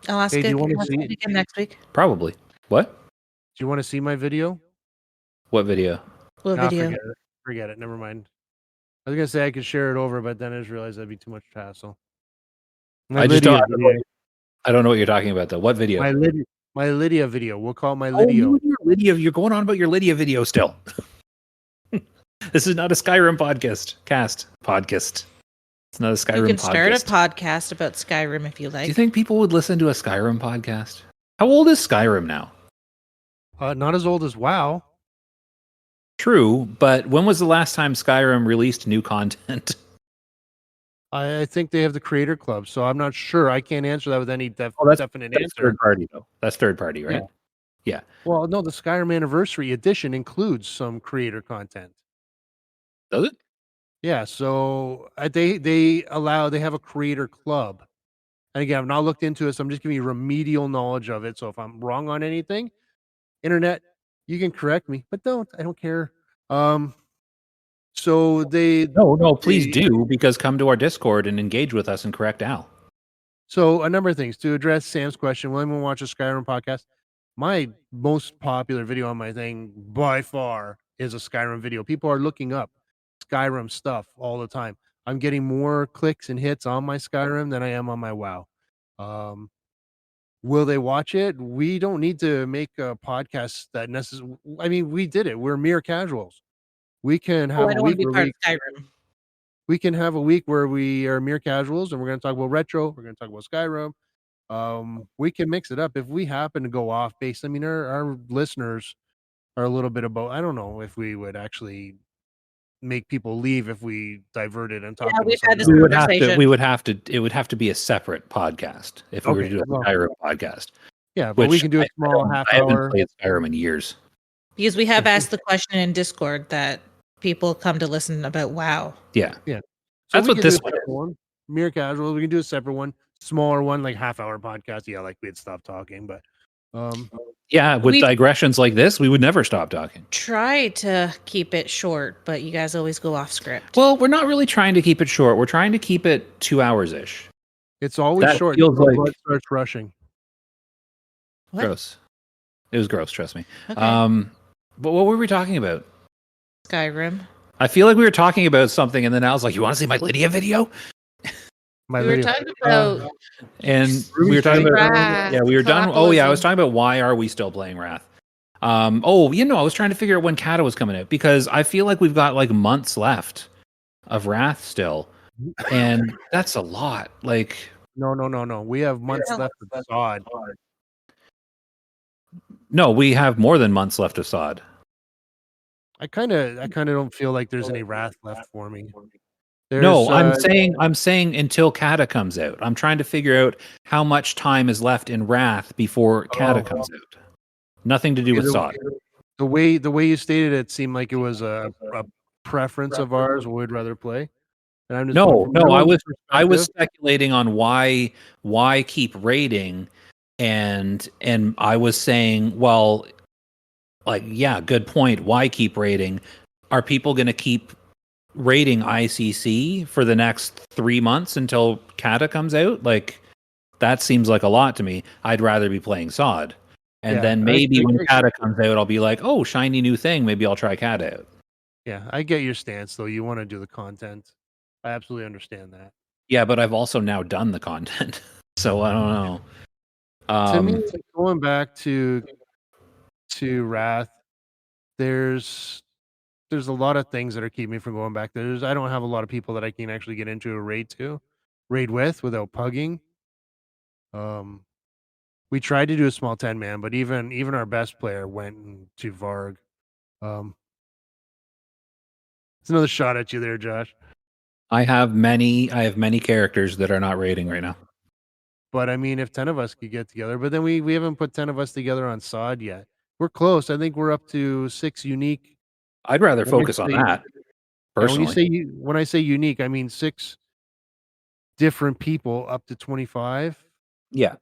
ask Hey, do it you wanna see- again next week. Probably. What? Do you want to see my video? What video? What Nah, video? Forget it. Never mind. I was gonna say I could share it over, but then I just realized that'd be too much hassle. I don't know what you're talking about though. What video? My Lydia video. We'll call it my Oh, Lydia. Lydia. You're going on about your Lydia video still. This is not a Skyrim podcast. It's not a Skyrim podcast. You can start a podcast about Skyrim if you like. Do you think people would listen to a Skyrim podcast? How old is Skyrim now? Not as old as WoW. True, but when was the last time Skyrim released new content? I think they have the Creator Club, so I'm not sure. I can't answer that with any definite That's answer. third party though. That's third party, right? Yeah. Well, no, the Skyrim Anniversary Edition includes some creator content. Does it? Yeah, so they have a creator club. And again, I've not looked into it, so I'm just giving you remedial knowledge of it. So if I'm wrong on anything, internet, you can correct me, but don't. I don't care. So please do, because come to our Discord and engage with us and correct Al. So a number of things to address Sam's question. Will anyone watch a Skyrim podcast? My most popular video on my thing by far is a Skyrim video. People are looking up Skyrim stuff all the time. I'm getting more clicks and hits on my Skyrim than I am on my WoW. Will they watch it? We don't need to make a podcast that necessarily. I mean, we did it. We're mere casuals. We can have I don't want to be part of Skyrim. We can have a week where we are mere casuals and we're going to talk about retro. We're going to talk about Skyrim. We can mix it up if we happen to go off base. I mean, our listeners are a little bit about. I don't know if we would actually make people leave if we diverted and talked. Yeah, we've had this It would have to be a separate podcast if we were to do a Skyrim podcast. Yeah, but we can do a small half hour. I haven't played Skyrim in years. Because we have asked the question in Discord that people come to listen about WoW. Yeah. So that's what this one. Mere casual. We can do a separate one, smaller one, like half-hour podcast. Yeah, like we'd stop talking, but with digressions like this, we would never stop talking. Try to keep it short, but you guys always go off script. Well, we're not really trying to keep it short. We're trying to keep it 2 hours ish. It's always that short. Feels like blood starts rushing. What? Gross. It was gross. Trust me. Okay. But what were we talking about? Skyrim. I feel like we were talking about something, and then I was like, "You want to see my Lydia video?" We were talking about, and we were talking about, Wrath, we were done. Oh yeah, I was capitalism. talking about why are we still playing Wrath? I was trying to figure out when Kata was coming out because I feel like we've got like months left of Wrath still, and that's a lot. Like, no. We have months left of Sod. No, we have more than months left of Sod. I kind of don't feel like there's any Wrath left for me. I'm saying until Kata comes out. I'm trying to figure out how much time is left in Wrath before Kata comes out. Nothing to do with Sod. The way you stated it seemed like it was a preference of ours. We'd rather play. And I'm just I was speculating on why keep raiding, and I was saying, well, like, yeah, good point. Why keep raiding? Are people going to keep raiding ICC for the next 3 months until Kata comes out? Like, that seems like a lot to me. I'd rather be playing Sod. And then maybe when Kata comes out, I'll be like, oh, shiny new thing. Maybe I'll try Kata out. Yeah, I get your stance, though. You want to do the content. I absolutely understand that. Yeah, but I've also now done the content. So I don't know. To me, going back to Wrath, there's a lot of things that are keeping me from going back. I don't have a lot of people that I can actually get into a raid with without pugging. We tried to do a small 10-man, but even our best player went to Varg. It's another shot at you there, Josh. I have many characters that are not raiding right now. But I mean, if 10 of us could get together, but then we haven't put 10 of us together on Sod yet. We're close. I think we're up to 6 unique. I'd rather focus on that. Personally. When I say unique, I mean 6 different people up to 25. Yeah.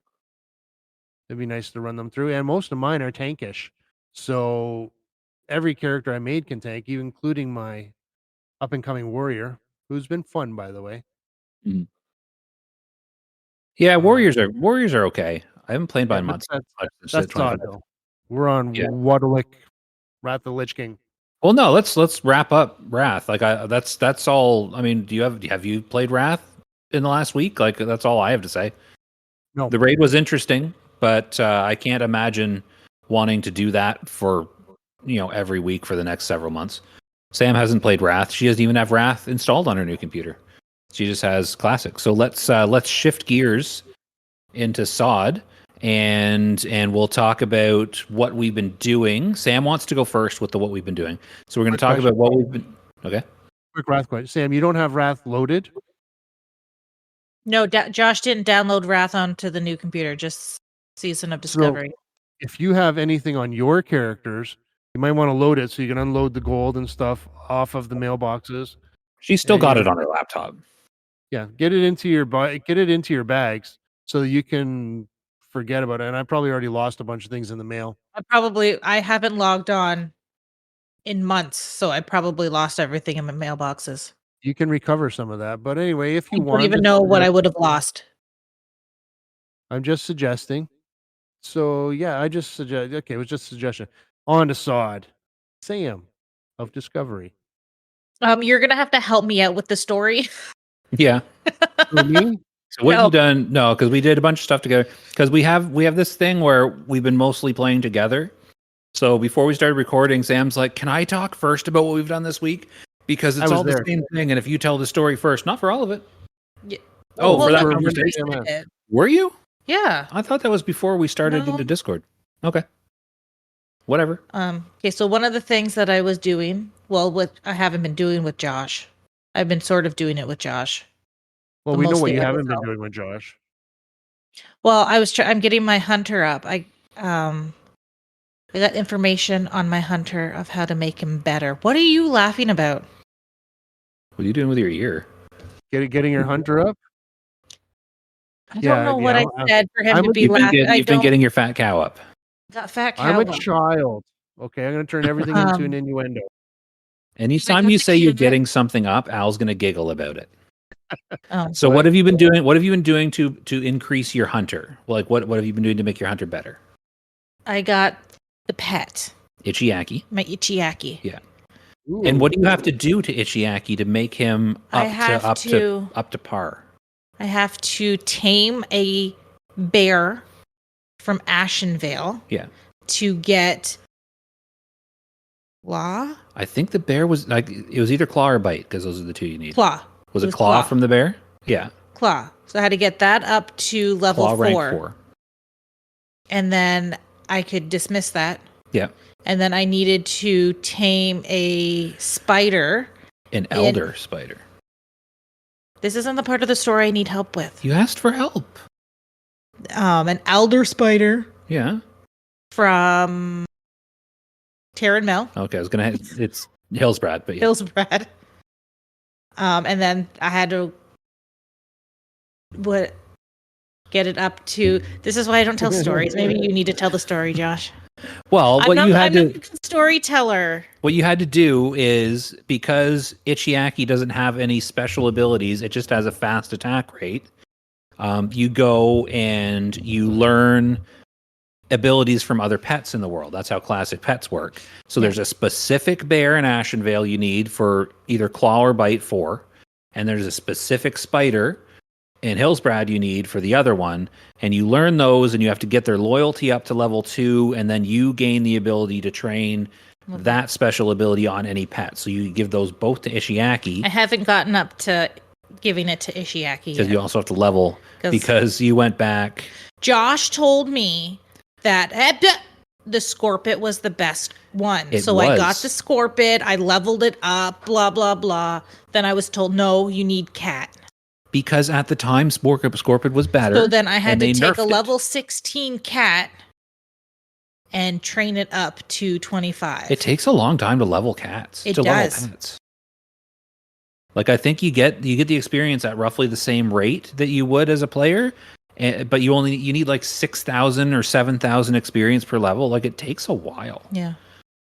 It'd be nice to run them through. And most of mine are tankish. So every character I made can tank, even including my up and coming warrior, who's been fun, by the way. Yeah, warriors are okay. I haven't played by Yeah, but months. that's odd though. We're on Wotlk, Wrath the Lich King. Well, no, let's wrap up Wrath. Like that's all. I mean, have you played Wrath in the last week? Like that's all I have to say. No. The raid was interesting, but I can't imagine wanting to do that for every week for the next several months. Sam hasn't played Wrath. She doesn't even have Wrath installed on her new computer. She just has Classic. So let's shift gears into Sod and we'll talk about what we've been doing. Sam wants to go first with what we've been doing. So we're going to talk about what we've been. Okay. Quick Wrath question. Sam, you don't have Wrath loaded? No, Josh didn't download Wrath onto the new computer, just Season of Discovery. So if you have anything on your characters, you might want to load it so you can unload the gold and stuff off of the mailboxes. She's still got it on her laptop. Yeah, get it into your bags so that you can forget about it. And I probably already lost a bunch of things in the mail. I haven't logged on in months, so I probably lost everything in my mailboxes. You can recover some of that. But anyway, if you I want, don't even know what I would have lost. I'm just suggesting. So yeah, I just suggest. Okay, it was just a suggestion. On to Sod, Sam of Discovery. You're gonna have to help me out with the story. Yeah. For me? So what you done? No, because we did a bunch of stuff together. Because we have this thing where we've been mostly playing together. So before we started recording, Sam's like, "Can I talk first about what we've done this week? Because it's all the same thing. And if you tell the story first, not for all of it." Yeah. For that conversation. Were you? Yeah. I thought that was before we started into Discord. Okay. Whatever. Okay, so one of the things that I was doing, I haven't been doing with Josh. I've been sort of doing it with Josh. Well, we know what you haven't been doing with Josh. Well, I'm getting my hunter up. I got information on my hunter of how to make him better. What are you laughing about? What are you doing with your ear? Getting your hunter up? I don't know what I said for him to be laughing. You've been getting your fat cow up. That fat cow. I'm a child. Okay, I'm going to turn everything into an innuendo. Anytime you say you're getting something up, Al's going to giggle about it. So What? what have you been doing? What have you been doing to increase your hunter? Like what have you been doing to make your hunter better? I got the pet. Ichiaki. My Ichiaki. Yeah. Ooh. And what do you have to do to Ichiaki to make him up to par? I have to tame a bear from Ashenvale. Yeah. To get Claw? I think the bear was it was either Claw or Bite, because those are the two you need. Claw. Was it Claw from the bear? Yeah. Claw. So I had to get that up to level Claw 4. Rank 4. And then I could dismiss that. Yeah. And then I needed to tame a spider. An elder spider. This isn't the part of the story I need help with. You asked for help. An elder spider. Yeah. From Terran Mel. Okay, I was gonna. It's Hillsbrad, but yeah. Hillsbrad. And then I had to get it up to. This is why I don't tell stories. Maybe you need to tell the story, Josh. Well, I'm not a storyteller. What you had to do is, because Ichiaki doesn't have any special abilities, it just has a fast attack rate. You go and you learn abilities from other pets in the world. That's how classic pets work. So there's a specific bear in Ashenvale you need for either Claw or Bite 4, and there's a specific spider in Hillsbrad you need for the other one, and you learn those, and you have to get their loyalty up to level 2, and then you gain the ability to train that special ability on any pet. So you give those both to Ichiaki. I haven't gotten up to giving it to Ichiaki because you also have to level, because you went back. Josh told me that the Scorpit was the best one. I got the Scorpit, I leveled it up, blah, blah, blah. Then I was told, no, you need Cat. Because at the time, Scorpid was better. So then I had to take a level 16 Cat and train it up to 25. It takes a long time to level cats. It does. Level pets. Like, I think you get the experience at roughly the same rate that you would as a player, but you need like 6,000 or 7,000 experience per level. Like it takes a while. Yeah.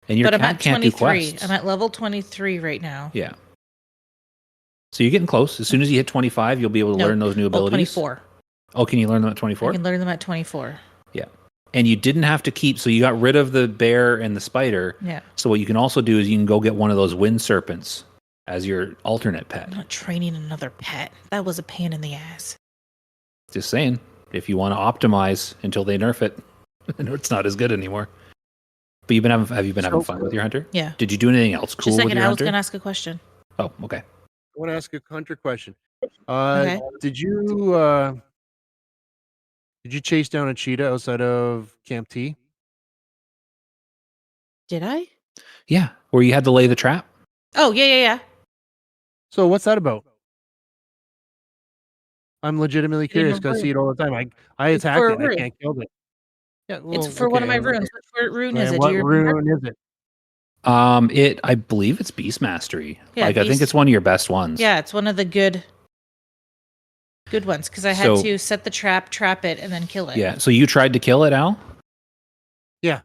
And your but cat I'm at can't do 23. quests. I'm at level 23 right now. Yeah. So you're getting close. As soon as you hit 25, you'll be able to learn those new abilities. 24. Oh, can you learn them at 24? I can learn them at 24. Yeah. And you didn't have to keep, so you got rid of the bear and the spider. Yeah. So what you can also do is you can go get one of those wind serpents as your alternate pet. I'm not training another pet. That was a pain in the ass. Just saying, if you want to optimize until they nerf it, it's not as good anymore. But have you been having fun with your hunter? Yeah. Did you do anything else cool Just a second, with your I was hunter? going to ask a question. Oh, okay. I want to ask a hunter question. Okay. Did you chase down a cheetah outside of Camp T? Did I? Yeah, where you had to lay the trap. Oh, yeah. So what's that about? I'm legitimately curious because I see it all the time. I It's attack for it and a I rune. can't kill it. Yeah, It's for one of my runes. What rune is it? What Do you remember? rune is it? I believe it's Beast Mastery. Yeah, I think it's one of your best ones. Yeah, it's one of the good ones because I had to set the trap it, and then kill it. Yeah. So you tried to kill it, Al? Yeah.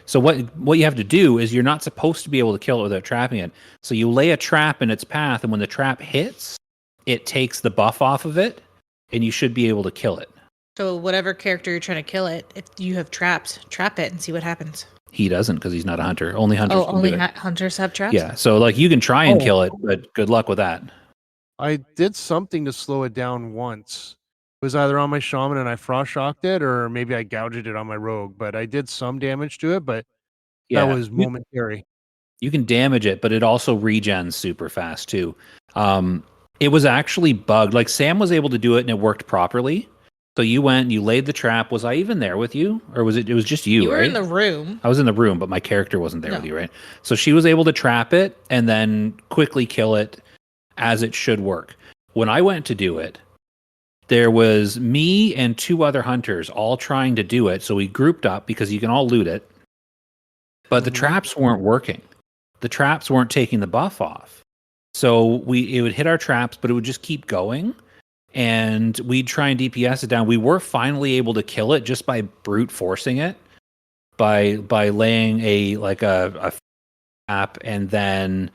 So what you have to do is you're not supposed to be able to kill it without trapping it. So you lay a trap in its path, and when the trap hits, it takes the buff off of it, and you should be able to kill it. So whatever character you're trying to kill it, if you have traps, trap it and see what happens. He doesn't because he's not a hunter. Only hunters. Hunters have traps? Yeah. So like you can try and kill it, but good luck with that. I did something to slow it down once. It was either on my shaman and I frost shocked it, or maybe I gouged it on my rogue. But I did some damage to it, but that was momentary. You can damage it, but it also regens super fast too. It was actually bugged. Like Sam was able to do it and it worked properly. So you went, you laid the trap. Was I even there with you? Or was it was just you, You were right? in the room. I was in the room, but my character wasn't there with you, right? So she was able to trap it and then quickly kill it as it should work. When I went to do it, there was me and two other hunters all trying to do it. So we grouped up because you can all loot it. But the traps weren't working. The traps weren't taking the buff off. So it would hit our traps, but it would just keep going. And we'd try and DPS it down. We were finally able to kill it just by brute forcing it, by laying a trap and then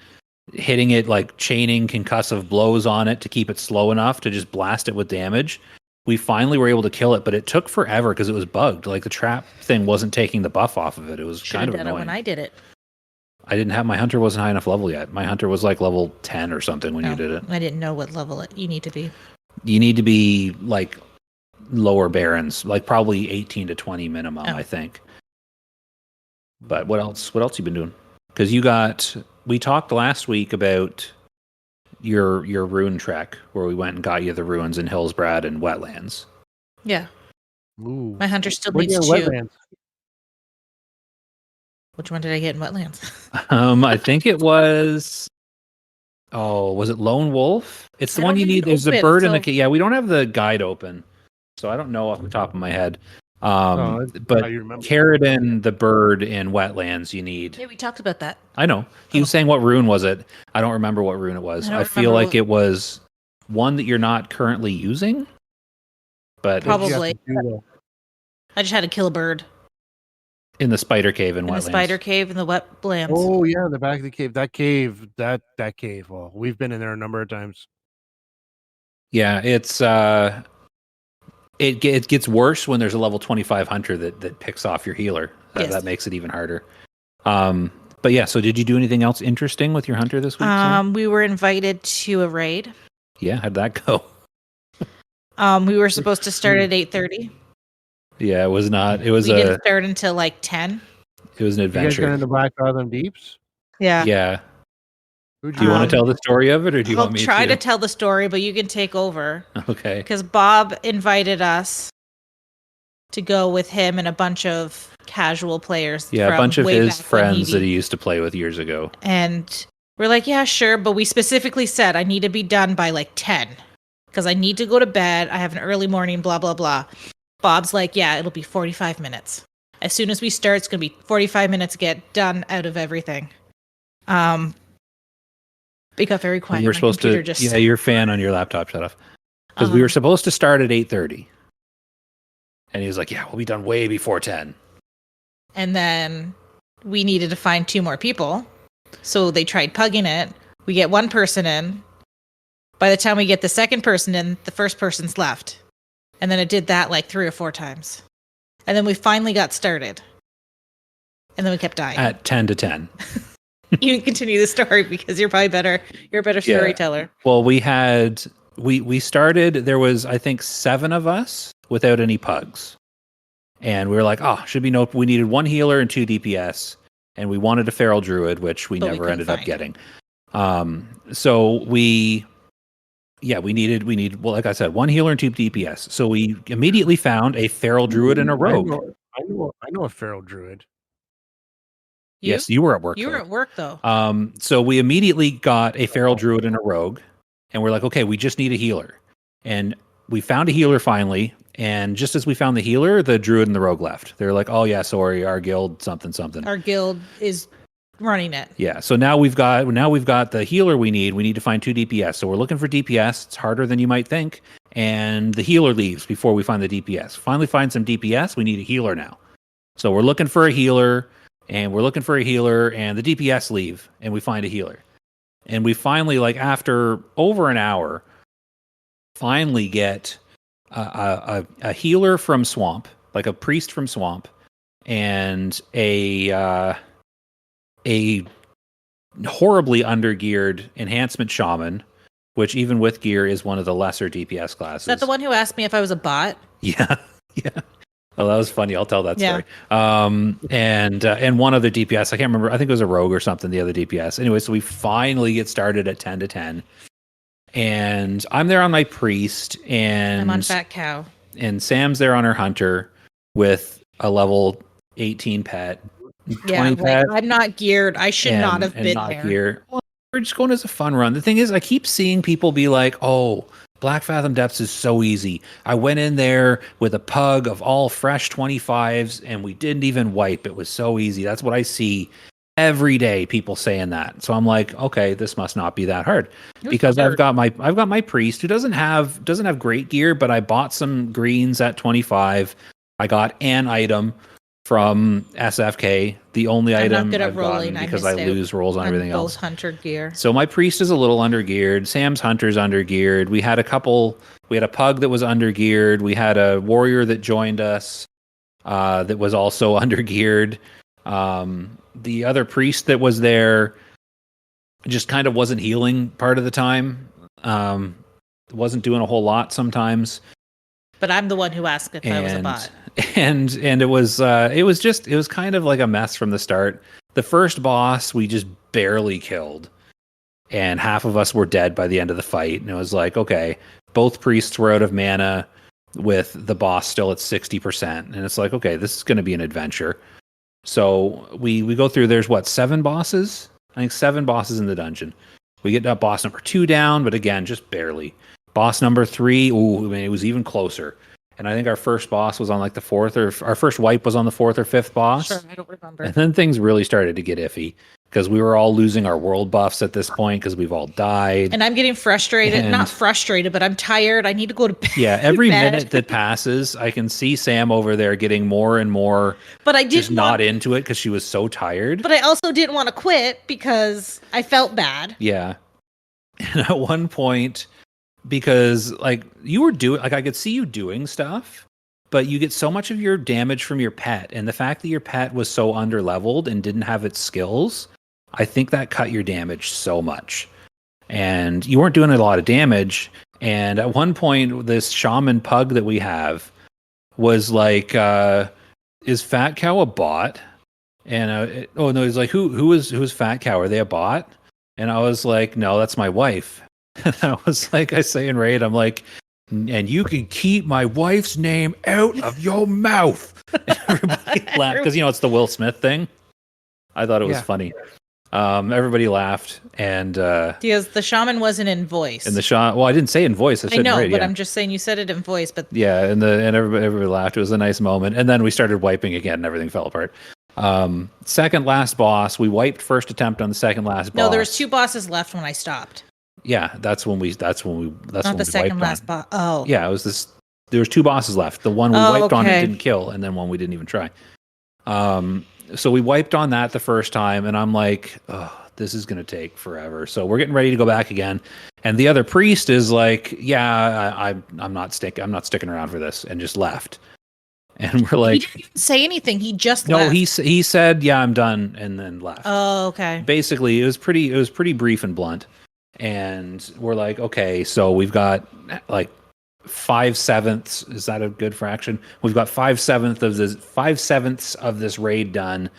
hitting it, like chaining concussive blows on it to keep it slow enough to just blast it with damage. We finally were able to kill it, but it took forever because it was bugged. Like the trap thing wasn't taking the buff off of it. It was kind of annoying. When I did it. I didn't have my hunter wasn't high enough level yet. My hunter was like level 10 or something when you did it. I didn't know what level you need to be. You need to be like lower barons, like probably 18 to 20 minimum, I think. But what else? What else you been doing? Because we talked last week about your rune trek where we went and got you the ruins in Hillsbrad and Wetlands. Yeah. Ooh. My hunter still needs 2. Wetlands? Which one did I get in Wetlands? I think it was. Oh, was it Lone Wolf? It's the one you need. There's a bird in the cave. Yeah, we don't have the guide open, so I don't know off the top of my head. But Carradine, the bird in Wetlands, you need. Yeah, we talked about that. I know. He was saying what rune was it? I don't remember what rune it was. I feel like it was one that you're not currently using. But probably. I just had to kill a bird. In the spider cave in Wetlands. The spider cave in the wetlands. Oh yeah, in the back of the cave. That cave. Oh, we've been in there a number of times. Yeah, it's it gets worse when there's a level 25 hunter that picks off your healer. That makes it even harder. But yeah, so did you do anything else interesting with your hunter this week? We were invited to a raid. Yeah, how'd that go? We were supposed to start at 8:30. Yeah, it was not. It was. We didn't start until like 10. It was an adventure. You guys got into Black Fathom Deeps? Yeah. Yeah. Do you want to tell the story of it, or do you want me to? I'll try to tell the story, but you can take over. Okay. Because Bob invited us to go with him and a bunch of casual players. Yeah, a bunch of his friends that he used to play with years ago. And we're like, yeah, sure. But we specifically said, I need to be done by like 10. Because I need to go to bed. I have an early morning, blah, blah, blah. Bob's like, yeah, it'll be 45 minutes. As soon as we start, it's going to be 45 minutes to get done out of everything. It got very quiet. We were supposed to, your fan on your laptop shut off. Because we were supposed to start at 8:30. And he was like, yeah, we'll be done way before 10. And then we needed to find 2 more people. So they tried pugging it. We get 1 person in. By the time we get the second person in, the first person's left. And then it did that like 3 or 4 times. And then we finally got started. And then we kept dying. At 10 to 10. You can continue the story because you're probably better. You're a better storyteller. Well, we started, there was, I think, 7 of us without any pugs. And we were like, we needed 1 healer and 2 DPS. And we wanted a feral druid, which we never ended up getting. So we needed, well, like I said, 1 healer and 2 DPS. So we immediately found a feral druid and a rogue. I know a feral druid. Yes, you were at work. You were at work, though. So we immediately got a feral druid and a rogue. And we're like, okay, we just need a healer. And we found a healer finally. And just as we found the healer, the druid and the rogue left. They're like, oh, yeah, sorry, our guild, something. Our guild is running it. Yeah, so now we've got the healer we need. We need to find 2 DPS. So we're looking for DPS. It's harder than you might think. And the healer leaves before we find the DPS. Finally find some DPS. We need a healer now. So we're looking for a healer, and the DPS leave, and we find a healer. And we finally, like after over an hour, finally get a healer from Swamp, like a priest from Swamp, and a horribly undergeared enhancement shaman, which even with gear is one of the lesser DPS classes. Is that the one who asked me if I was a bot? Yeah. Oh, that was funny. I'll tell that story. And one other DPS. I can't remember. I think it was a rogue or something, the other DPS. Anyway, so we finally get started at 10 to 10. And I'm there on my priest. And I'm on Fat Cow. And Sam's there on her hunter with a level 18 pet. 20 pet. I'm not geared. I should not have been there. Geared. Well, we're just going as a fun run. The thing is, I keep seeing people be like, oh, Black Fathom Depths is so easy. I went in there with a pug of all fresh 25s and we didn't even wipe. It was so easy. That's what I see every day, people saying that. So I'm like, okay, this must not be that hard. Because I've got my priest who doesn't have great gear, but I bought some greens at 25. I got an item from SFK, the only item I've gotten because I lose rolls on everything else. Both hunter gear. So my priest is a little undergeared. Sam's hunter's undergeared. We had a pug that was undergeared. We had a warrior that joined us that was also undergeared. The other priest that was there just kind of wasn't healing part of the time. Wasn't doing a whole lot sometimes. But I'm the one who asked if I was a bot. And it was kind of like a mess from the start. The first boss we just barely killed, and half of us were dead by the end of the fight. And it was like, okay, both priests were out of mana with the boss still at 60%. And it's like, okay, this is going to be an adventure. So we go through. There's 7 bosses? I think 7 bosses in the dungeon. We get boss number 2 down, but again, just barely. Boss number 3, it was even closer. And I think our first boss was on like the 4th, or our first wipe was on the 4th or 5th boss. Sure, I don't remember. And then things really started to get iffy because we were all losing our world buffs at this point because we've all died. And I'm getting frustrated. Not frustrated, but I'm tired. I need to go to bed. Yeah, every minute that passes, I can see Sam over there getting more and more not into it because she was so tired. But I also didn't want to quit because I felt bad. Yeah. And at one point, because like you were doing, like I could see you doing stuff, but you get so much of your damage from your pet, and the fact that your pet was so underleveled and didn't have its skills, I think that cut your damage so much. And you weren't doing a lot of damage. And at one point, this shaman pug that we have was like, "Is Fat Cow a bot?" And he's like, "Who's Fat Cow? Are they a bot?" And I was like, "No, that's my wife." And I was like, I say in raid, I'm like, "And you can keep my wife's name out of your mouth." And everybody laughed because it's the Will Smith thing. I thought it was funny. Everybody laughed, and because the shaman wasn't in voice. And I didn't say in voice. I said know, in raid, but I'm just saying you said it in voice. But yeah, and everybody laughed. It was a nice moment, and then we started wiping again, and everything fell apart. Second last boss, we wiped first attempt on the second last boss. No, there was 2 bosses left when I stopped. Yeah, that's when we not the second last boss. Oh, yeah, it was this there was 2 bosses left. The one we wiped on and okay. didn't kill, and then one we didn't even try. So we wiped on that the first time, and I'm like, oh, this is going to take forever. So we're getting ready to go back again. And the other priest is like, yeah, I'm not sticking around for this, and just left. And we're like, he didn't even say anything. He just no, left. he said, yeah, I'm done, and then left. Oh, okay. Basically, it was pretty brief and blunt. And we're like, okay, so we've got like 5/7. Is that a good fraction? We've got 5/7 of this raid done,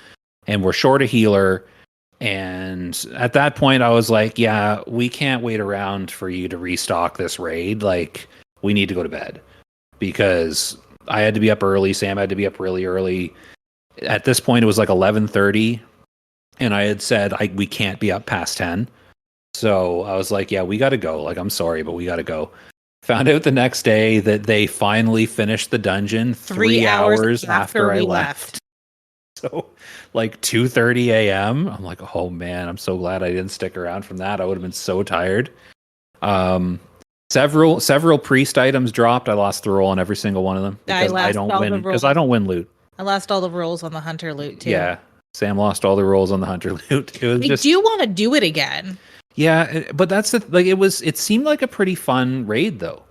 and we're short a healer. And at that point, I was like, yeah, we can't wait around for you to restock this raid. Like, we need to go to bed, because I had to be up early. Sam had to be up really early. At this point, it was like 11:30, and I had said we can't be up past 10. So I was like, yeah, we got to go. Like, I'm sorry, but we got to go. Found out the next day that they finally finished the dungeon 3 hours after I left. So like 2:30 a.m. I'm like, oh man, I'm so glad I didn't stick around from that. I would have been so tired. Several priest items dropped. I lost the roll on every single one of them because I don't win loot. I lost all the rolls on the hunter loot too. Yeah, Sam lost all the rolls on the hunter loot. It was do want to do it again. Yeah, but that's it seemed like a pretty fun raid though.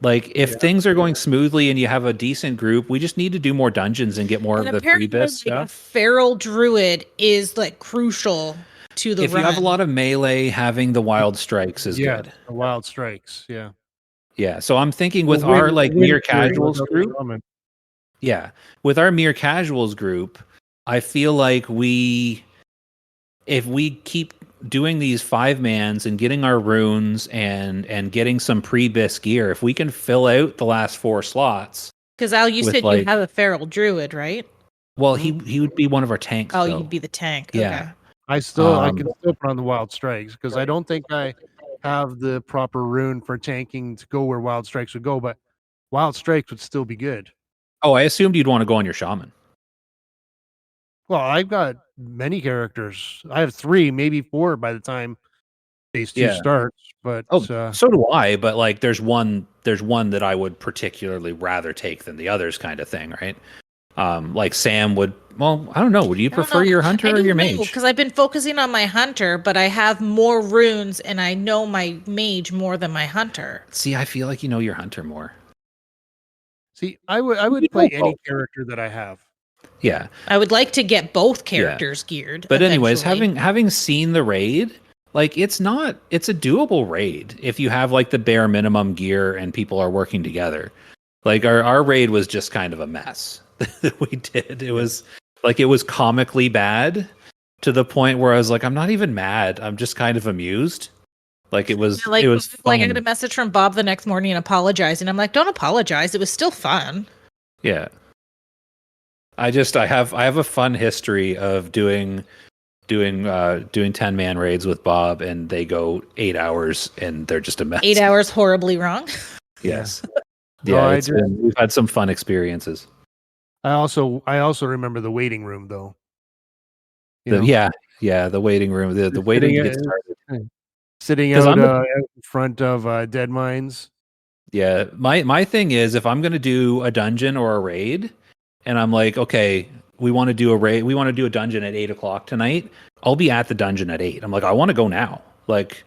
Like, if things are going smoothly and you have a decent group, we just need to do more dungeons and get more of the pre-bis stuff. A feral druid is like crucial to the If run. you have a lot of melee, having the wild strikes is good. The wild strikes, yeah. Yeah, so I'm thinking with our like mere casuals group. Yeah, with our mere casuals group, I feel like if we keep doing these 5-mans and getting our runes and getting some pre-bis gear, if we can fill out the last 4 slots. Because Al, you said you have a feral druid, right? Well, he would be one of our tanks. Oh, you'd be the tank. Yeah. Okay. I can still put on the wild strikes, because I don't think I have the proper rune for tanking to go where wild strikes would go, but wild strikes would still be good. Oh, I assumed you'd want to go on your shaman. Well, I've got many characters. I have 3, maybe 4 by the time phase 2 starts. But so do I. But like, there's one that I would particularly rather take than the others, kind of thing, right? Like Sam would. Well, I don't know. Would you prefer your hunter or your mage? Because I've been focusing on my hunter, but I have more runes and I know my mage more than my hunter. See, I feel like you know your hunter more. See, I would play any character that I have. Yeah, I would like to get both characters geared. But anyways, having seen the raid, like, it's a doable raid if you have like the bare minimum gear and people are working together. Like, our raid was just kind of a mess that we did. It was comically bad to the point where I was like, I'm not even mad. I'm just kind of amused. Like, it was fun. Like, I got a message from Bob the next morning and apologizing. I'm like, don't apologize. It was still fun. Yeah. I have a fun history of doing 10-man raids with Bob, and they go 8 hours and they're just a mess. 8 hours horribly wrong. Yes. Yeah, we've had some fun experiences. I also remember the waiting room though. The waiting room. The waiting to get started. Sitting out in front of dead mines. Yeah, my thing is, if I'm going to do a dungeon or a raid, and I'm like, okay, we want to do a raid, we want to do a dungeon at 8:00 tonight, I'll be at the dungeon at 8. I'm like, I want to go now. Like,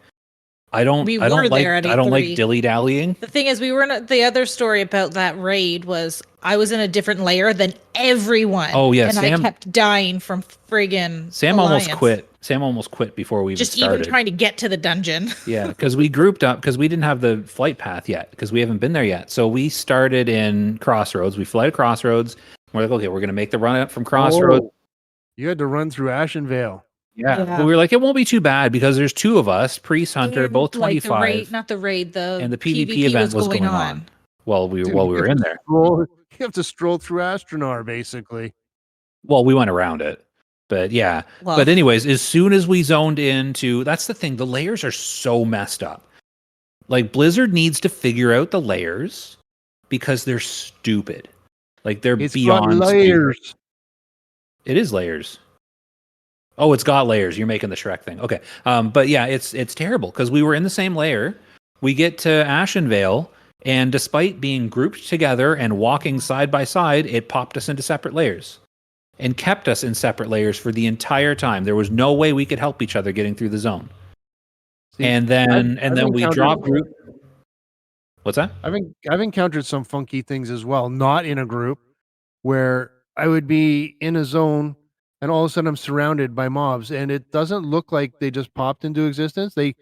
I don't like dilly-dallying. The thing is, we were in the other story about that raid was I was in a different layer than everyone. Oh yeah, and I kept dying from friggin' Sam almost quit. Sam almost quit before we even started. Even trying to get to the dungeon. Yeah, because we grouped up because we didn't have the flight path yet because we haven't been there yet. So we started in Crossroads. We fly to Crossroads. We're like, okay, we're gonna make the run up from Crossroads. You had to run through Ashenvale. Yeah. But we were like, it won't be too bad because there's 2 of us, Priest Hunter, both 25. Not the raid, and the PvP event was going on. While we were in there. You have to stroll through Astronar, basically. Well, we went around it. But yeah. Well, but anyways, as soon as we zoned into, that's the thing, the layers are so messed up. Like, Blizzard needs to figure out the layers because they're stupid. Like, they're beyond layers. Stupid. It is layers. Oh, it's got layers. You're making the Shrek thing. Okay. But yeah, it's terrible because we were in the same layer. We get to Ashenvale And despite being grouped together and walking side by side, it popped us into separate layers and kept us in separate layers for the entire time. There was no way we could help each other getting through the zone. See, and then we drop group. What's that? I've encountered some funky things as well, not in a group, where I would be in a zone and all of a sudden I'm surrounded by mobs and it doesn't look like they just popped into existence. They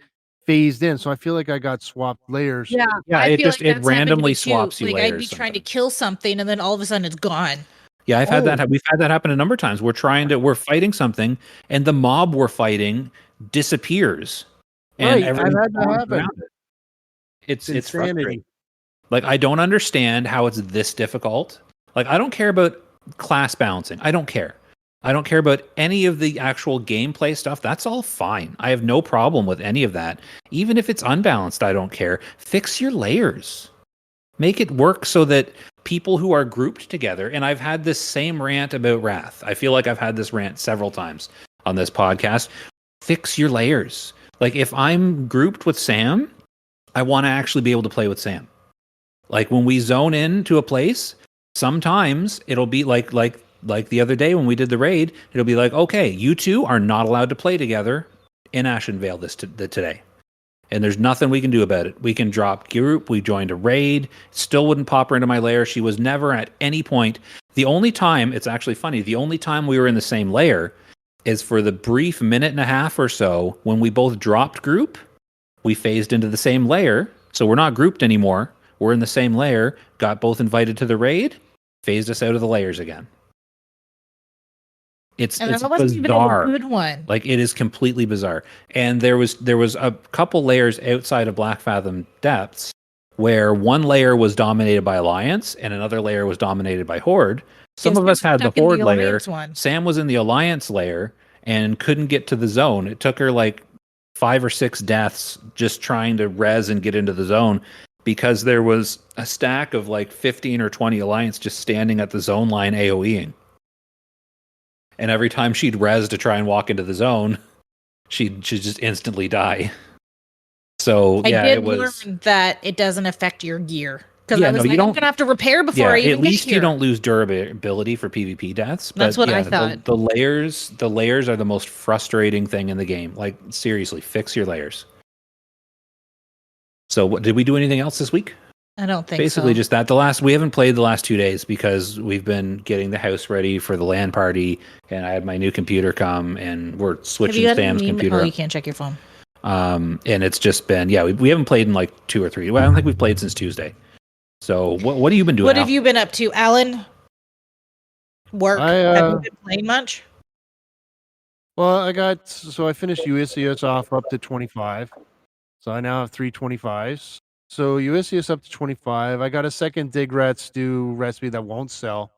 phased in. So I feel like I got swapped layers. Yeah, Yeah, I feel it that's randomly happened to me too. swaps you Like layers. I'd be trying to kill something and then all of a sudden it's gone. Yeah, we've had that happen a number of times. We're fighting something and the mob we're fighting disappears. And Right, I've had that happen. around it. It's insanity. frustrating. Like, I don't understand how it's this difficult. Like, I don't care about class balancing. I don't care. I don't care about any of the actual gameplay stuff. That's all fine. I have no problem with any of that. Even if it's unbalanced, I don't care. Fix your layers. Make it work so that people who are grouped together, and I've had this same rant about Wrath. I feel like I've had this rant several times on this podcast. Fix your layers. Like, if I'm grouped with Sam, I want to actually be able to play with Sam. Like, when we zone into a place, sometimes it'll be like the other day when we did the raid, it'll be like, okay, you two are not allowed to play together in Ashenvale today. And there's nothing we can do about it. We can drop group. We joined a raid. Still wouldn't pop her into my lair. She was never at any point. The only time, it's actually funny, the only time we were in the same lair is for the brief minute and a half or so when we both dropped group. We phased into the same lair. So we're not grouped anymore. We're in the same layer, got both invited to the raid, phased us out of the layers again. It's bizarre. Even a good one. Like, it is completely bizarre. And there was a couple layers outside of Black Fathom Depths where one layer was dominated by Alliance and another layer was dominated by Horde. Some of us had the Horde layer. Sam was in the Alliance layer and couldn't get to the zone. It took her like 5 or 6 deaths just trying to res and get into the zone, because there was a stack of like 15 or 20 Alliance just standing at the zone line AoEing. And every time she'd res to try and walk into the zone, she'd just instantly die. So I did learn that it doesn't affect your gear. Because I was I'm going to have to repair before I even at least get here. You don't lose durability for PvP deaths. That's what I thought. The layers are the most frustrating thing in the game. Like, seriously, fix your layers. So, did we do anything else this week? I don't think Basically, so. just that. We haven't played the last 2 days because we've been getting the house ready for the LAN party, and I had my new computer come, and we're switching Sam's computer. Oh, you can't check your phone. And it's just been, we haven't played in like 2 or 3. Well, I don't think we've played since Tuesday. So, what have you been doing? What have you been up to, Alan? Work. Have you been playing much? Well, I finished USCS off up to 25. So I now have 3 25s. So USCS up to 25. I got a second Dig Rat Stew recipe that won't sell.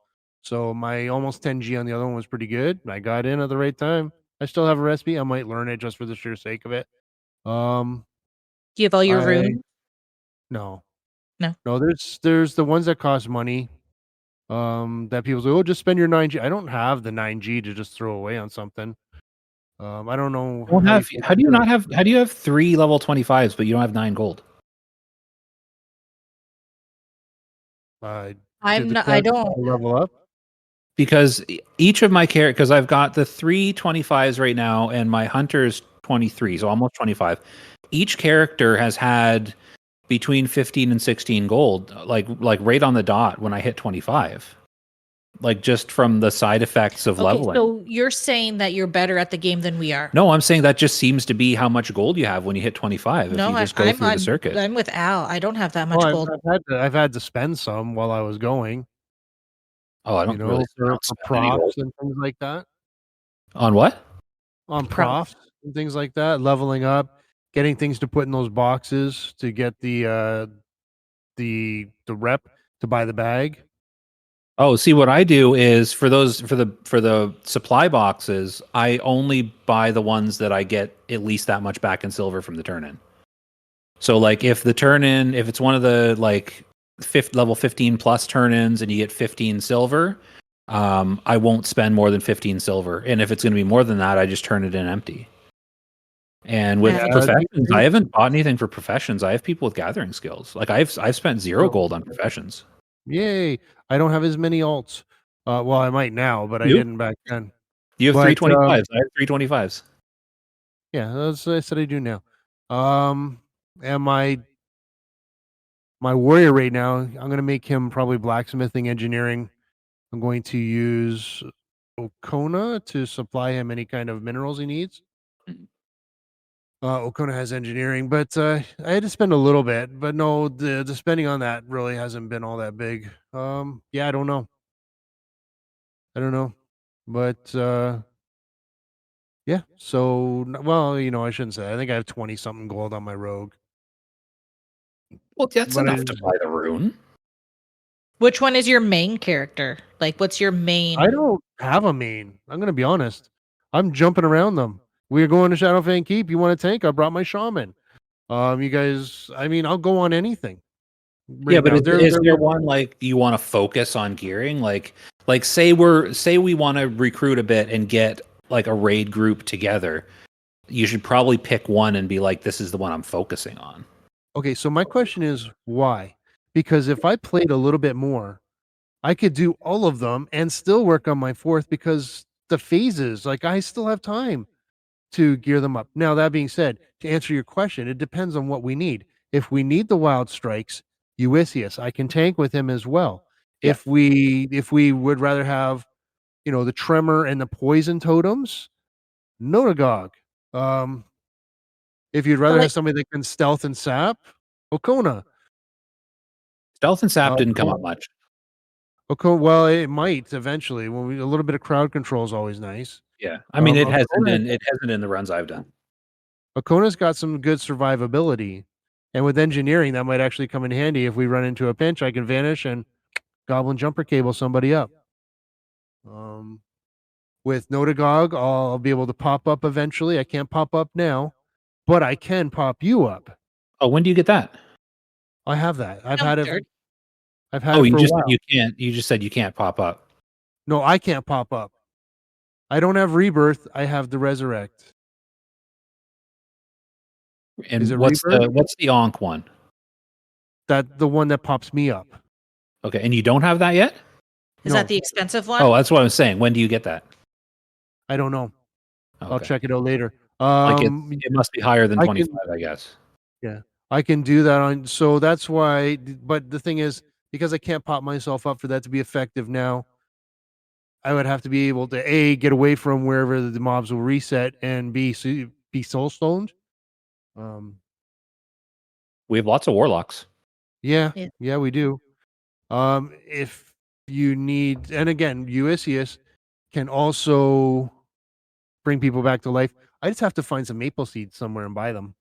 So my almost 10G on the other one was pretty good. I got in at the right time. I still have a recipe. I might learn it just for the sheer sake of it. Do you have all your runes? No. There's the ones that cost money. That people say, oh, just spend your 9G. I don't have the 9G to just throw away on something. I don't know. How do you have 3 level 25s, but you don't have 9 gold? I don't level up. Because each of my characters, because I've got the 3 25s right now, and my hunter's 23, so almost 25. Each character has had between 15 and 16 gold, like right on the dot when I hit 25. Like, just from the side effects of leveling. So you're saying that you're better at the game than we are? No, I'm saying that just seems to be how much gold you have when you hit 25. No, if you just go through the circuit. I'm with Al. I don't have that much gold. I've had to spend some while I was going. Oh, I don't really for props and things like that. On what? On props and things like that. Leveling up, getting things to put in those boxes to get the rep to buy the bag. Oh, see, what I do is for the supply boxes, I only buy the ones that I get at least that much back in silver from the turn-in. So, like, if it's one of the like level 15 plus turn-ins and you get 15 silver, I won't spend more than 15 silver. And if it's going to be more than that, I just turn it in empty. And with Yeah. professions, I haven't bought anything for professions. I have people with gathering skills. Like I've spent 0 gold on professions. Yay! I don't have as many alts. Well, I might now, but I You? didn't back then. You have But, 325s. I have 325s. Yeah, that's what I said I do now. And my warrior right now, I'm gonna make him probably blacksmithing engineering. I'm going to use Okona to supply him any kind of minerals he needs. Okona has engineering, but I had to spend a little bit. But no, the spending on that really hasn't been all that big. Yeah, I don't know. But yeah. So well, I shouldn't say. I think I have 20 something gold on my rogue. Well, that's But enough to buy the rune. Which one is your main character? Like, what's your main? I don't have a main. I'm gonna be honest. I'm jumping around them. We're going to Shadowfang Keep. You want a tank? I brought my shaman. You guys. I mean, I'll go on anything. Yeah, Right but now, is there one like you want to focus on gearing? Like say we want to recruit a bit and get like a raid group together. You should probably pick one and be like, this is the one I'm focusing on. Okay, so my question is why? Because if I played a little bit more, I could do all of them and still work on my fourth because the phases, like I still have time to gear them up. Now, that being said, to answer your question, it depends on what we need. If we need the wild strikes, Euisius, I can tank with him as well. Yeah. If we would rather have, the tremor and the poison totems, Notagog. If you'd rather have somebody that can stealth and sap, Okona. Stealth and sap didn't come up much. Okay, well, it might eventually. A little bit of crowd control is always nice. Yeah, I mean it hasn't Okona, been in the runs I've done. Okona's got some good survivability, and with engineering, that might actually come in handy if we run into a pinch. I can vanish and goblin jumper cable somebody up. With Notagog, I'll be able to pop up eventually. I can't pop up now, but I can pop you up. Oh, when do you get that? I have that. I've had it. I've had Oh, it for you just a while. you can't. You just said you can't pop up. No, I can't pop up. I don't have rebirth. I have the resurrect. And Is it what's rebirth? the Onk one? That the one that pops me up. Okay, and you don't have that yet? Is that the expensive one? Oh, that's what I was saying. When do you get that? I don't know. Okay. I'll check it out later. Like it must be higher than 25, I guess. Yeah, I can do that on. So that's why. But the thing is, because I can't pop myself up for that to be effective now, I would have to be able to get away from wherever the mobs will reset and be soul stoned. We have lots of warlocks. Yeah, we do. If you need, and again, Euisius can also bring people back to life. I just have to find some maple seeds somewhere and buy them.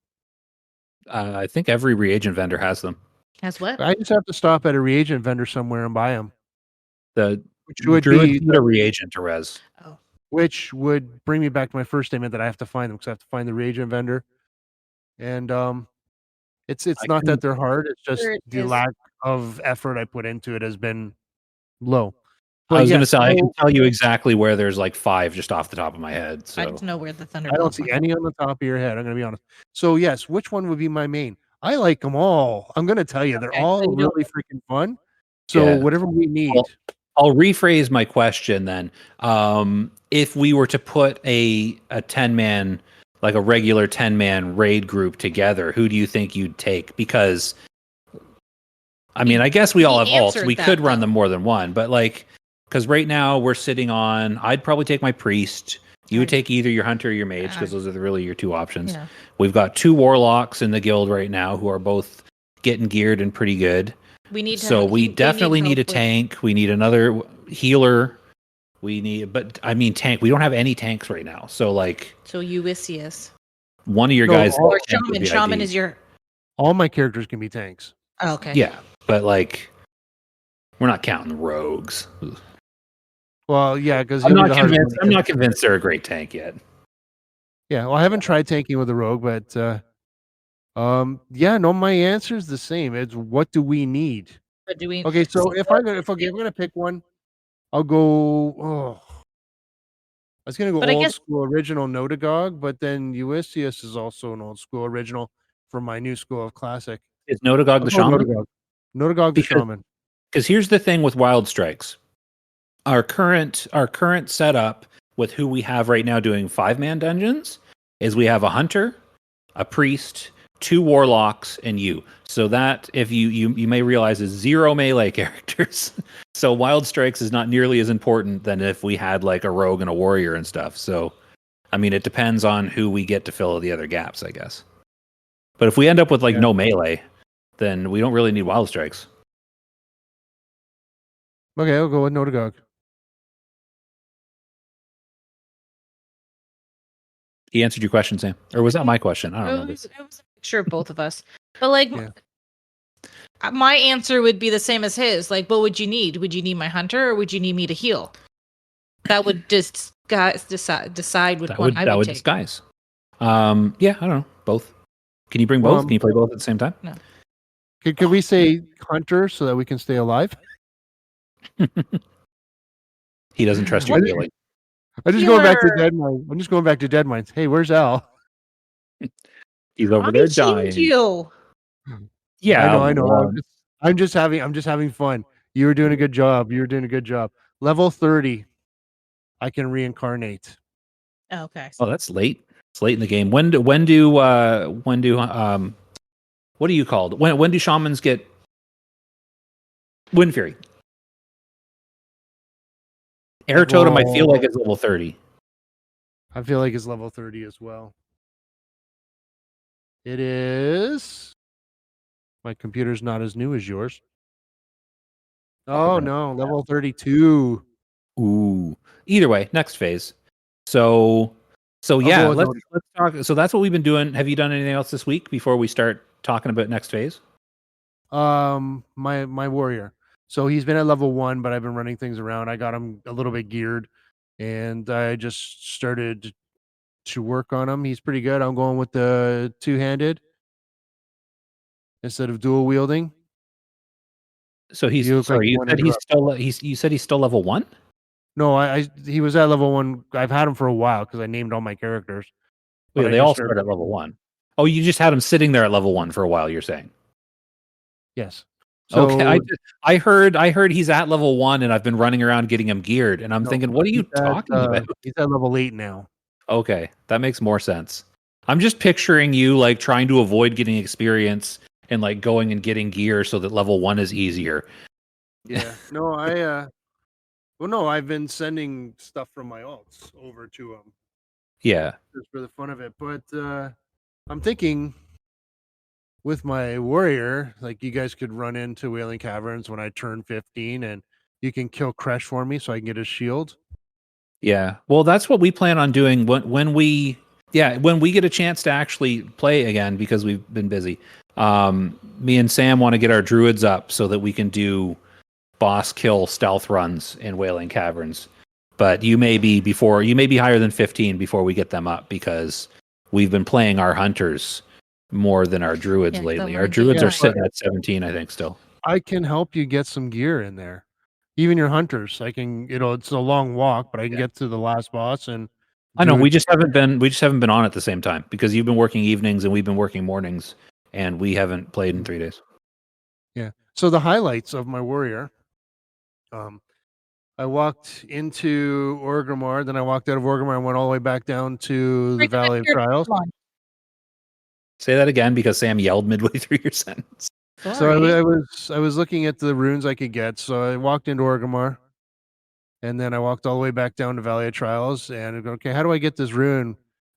I think every reagent vendor has them. Has what? I just have to stop at a reagent vendor somewhere and buy them. Which would be a reagent to res. Oh. Which would bring me back to my first statement that I have to find them because I have to find the reagent vendor. And it's not that they're hard. It's just the lack of effort I put into it has been low. But I was going to say, I can tell you exactly where there's like 5 just off the top of my head. So I just know where the Thunderbolts. I don't see any on the top of your head. I'm going to be honest. So yes, which one would be my main? I like them all. I'm going to tell you, they're all really freaking fun. So whatever we need. Well, I'll rephrase my question then. If we were to put a 10-man, like a regular 10-man raid group together, who do you think you'd take? Because I mean, I guess we all have alts. We could run them more than one, but like, because right now we're sitting on, I'd probably take my priest. You would take either your hunter or your mage, because those are really your 2 options. Yeah. We've got 2 warlocks in the guild right now who are both getting geared and pretty good. We definitely need a tank. We need another healer. But I mean, tank. We don't have any tanks right now. So Euisius. One of your guys. Or shaman. Shaman is your. All my characters can be tanks. Oh, okay. Yeah, but we're not counting the rogues. Well, yeah, because I'm not convinced. I'm not convinced they're a great tank yet. Yeah, well, I haven't tried tanking with a rogue, but yeah, no, my answer is the same. It's what do we need? What do we? Okay, so if I'm gonna pick one, I'll go. I was gonna go But I old guess school original Notagog, but then Ulysses is also an old school original from my new school of classic. Is Notagog I'll the go shaman? Notagog. Notagog the Because shaman. here's the thing with Wild Strikes. Our current setup with who we have right now doing 5-man dungeons is we have a hunter, a priest, 2 warlocks, and you. So that, if you may realize, is 0 melee characters. So Wild Strikes is not nearly as important than if we had like a rogue and a warrior and stuff. So I mean, it depends on who we get to fill the other gaps, I guess. But if we end up with like no melee, then we don't really need Wild Strikes. Okay, I'll go with Notagog. He answered your question, Sam. Or was that my question? I don't remember. it was a picture of both of us. But like, my answer would be the same as his. Like, what would you need? Would you need my hunter, or would you need me to heal? That would just decide which one I would take. Disguise. Yeah, I don't know. Both. Can you bring both? Can you play both at the same time? No. Can we say hunter so that we can stay alive? He doesn't trust your healing. I'm just going back to Dead Mines. I'm just going back to Dead Mines. Hey, where's Al? He's over there dying. You. Yeah, I know. I'm just having fun. You were doing a good job. Level 30, I can reincarnate. Okay. Oh, that's late. It's late in the game. When do what are you called? When do shamans get Wind Fury? Air Totem, I feel like it's level 30. I feel like it's level 30 as well. It is. My computer's not as new as yours. Oh no, level 32. Ooh. Either way, next phase. So yeah, let's talk. So that's what we've been doing. Have you done anything else this week before we start talking about next phase? My warrior. So he's been at level 1, but I've been running things around. I got him a little bit geared, and I just started to work on him. He's pretty good. I'm going with the 2-handed instead of dual wielding. So you said he's still level 1? No, he was at level 1. I've had him for a while because I named all my characters. Wait, they all start at level 1. Oh, you just had him sitting there at level 1 for a while, you're saying? Yes. So, okay, I heard he's at level 1 and I've been running around getting him geared, and I'm thinking, what are you talking about? He's at level 8 now. Okay, that makes more sense. I'm just picturing you like trying to avoid getting experience and like going and getting gear so that level 1 is easier. Yeah. No, I've been sending stuff from my alts over to him. Yeah. Just for the fun of it. But I'm thinking with my warrior, like you guys could run into Wailing Caverns when I turn 15 and you can kill Kresh for me so I can get his shield. Yeah. Well, that's what we plan on doing when we get a chance to actually play again, because we've been busy. Me and Sam want to get our druids up so that we can do boss kill stealth runs in Wailing Caverns. But you may be higher than 15 before we get them up, because we've been playing our hunters more than our druids lately. Our druids are sitting at 17, I think, still. I can help you get some gear in there. Even your hunters. I can, it's a long walk, but I can get to the last boss and I know we just haven't been on at the same time, because you've been working evenings and we've been working mornings, and we haven't played in 3 days. Yeah. So the highlights of my warrior, I walked into Orgrimmar, then I walked out of Orgrimmar and went all the way back down to the Valley of Trials. Say that again, because Sam yelled midway through your sentence. Sorry. So I was looking at the runes I could get. So I walked into Orgrimmar, and then I walked all the way back down to Valley of Trials, and I go, okay, how do I get this rune,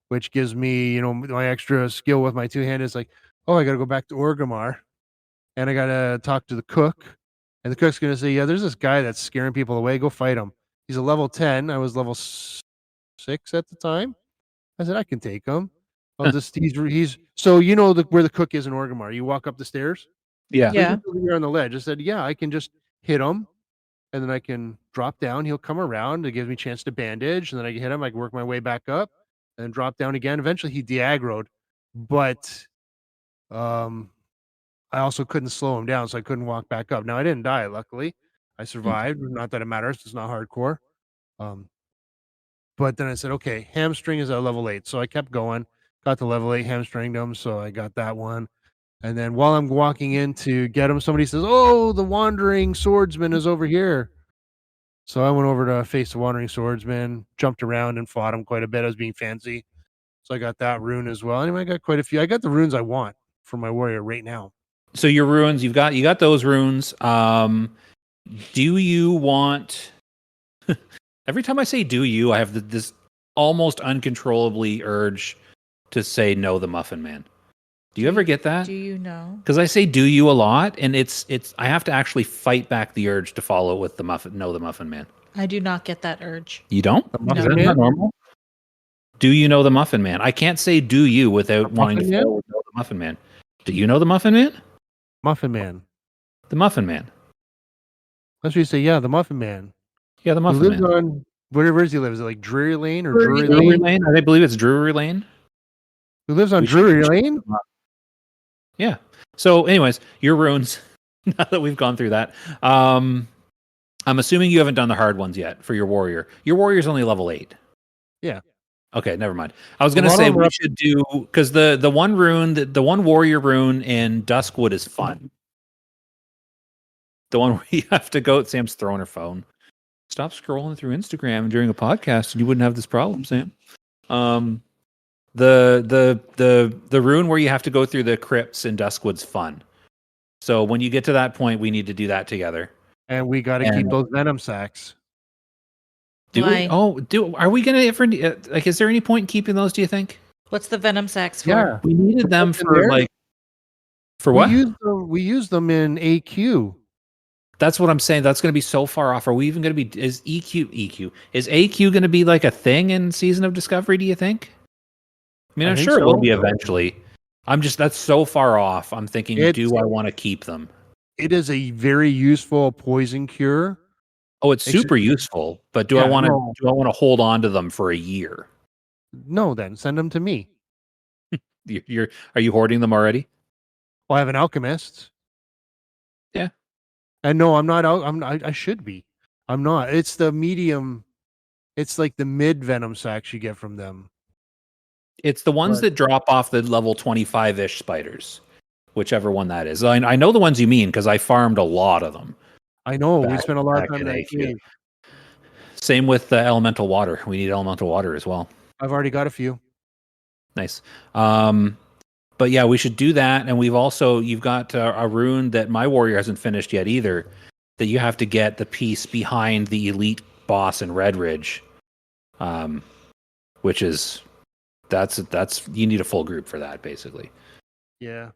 which gives me, my extra skill with my 2-handed? It's like, oh, I got to go back to Orgrimmar, and I got to talk to the cook, and the cook's going to say, yeah, there's this guy that's scaring people away. Go fight him. He's a level 10. I was level 6 at the time. I said, I can take him. I'll just he's so where the cook is in Orgrimmar. You walk up the stairs. Yeah. Yeah. Here on the ledge. I said, yeah, I can just hit him, and then I can drop down. He'll come around. It gives me a chance to bandage, and then I can hit him. I can work my way back up, and drop down again. Eventually, he de-aggroed, but I also couldn't slow him down, so I couldn't walk back up. Now I didn't die. Luckily, I survived. Not that it matters. It's not hardcore. But then I said, okay, hamstring is at level 8. So I kept going, got to level 8, hamstringed him. So I got that one. And then while I'm walking in to get him, somebody says, oh, the wandering swordsman is over here. So I went over to face the wandering swordsman, jumped around and fought him quite a bit. I was being fancy. So I got that rune as well. Anyway, I got quite a few. I got the runes I want for my warrior right now. So your runes, you got those runes. Do you want? Every time I say "do you," I have this almost uncontrollably urge to say "no, the Muffin Man." Do you ever get that? Do you know? Because I say "do you" a lot, and it's I have to actually fight back the urge to follow it with the Muffin. No, the Muffin Man. I do not get that urge. You don't? No. Is that not normal? Do you know the Muffin Man? I can't say "do you" without wanting to follow with "no, the Muffin Man." Do you know the Muffin Man? Muffin Man. The Muffin Man. That's what you say. Yeah, the Muffin Man. Yeah, the He Muffin lives Man. on where does he live? Is it like Drury Lane or Drury Lane? I believe it's Drury Lane. Who lives on Drury Lane? Yeah. So, anyways, your runes. Now that we've gone through that, I'm assuming you haven't done the hard ones yet for your warrior. Your warrior's only level 8. Yeah. Okay, never mind. I was gonna say we should do because the one rune, the one warrior rune in Duskwood is fun. The one where you have to go. Sam's throwing her phone. Stop scrolling through Instagram during a podcast, and you wouldn't have this problem, Sam. The rune where you have to go through the crypts in Duskwood's fun. So when you get to that point, we need to do that together. And we got to keep those venom sacks. Do we? Oh, are we gonna ever like? Is there any point in keeping those? Do you think? What's the venom sacks for? Yeah, we needed them for like. For what? We use them in AQ. That's what I'm saying. That's going to be so far off. Are we even going to be? Is EQ? Is AQ going to be like a thing in Season of Discovery? Do you think? I mean, I'm sure it will be eventually. That's so far off. I'm thinking, do I want to keep them? It is a very useful poison cure. Oh, it's super useful. But do I want to hold on to them for a year? No, then send them to me. Are you hoarding them already? Well, I have an alchemist. Yeah. And no, I'm not. I should be. I'm not. It's the medium. It's like the mid venom sacks you get from them. It's the ones that drop off the level 25-ish spiders, whichever one that is. I know the ones you mean because I farmed a lot of them. I know. We spent a lot of time in that cave. Same with the elemental water. We need elemental water as well. I've already got a few. Nice. But yeah, we should do that. And you've got a rune that my warrior hasn't finished yet either, that you have to get the piece behind the elite boss in Red Ridge, which is that's you need a full group for that basically. Yeah.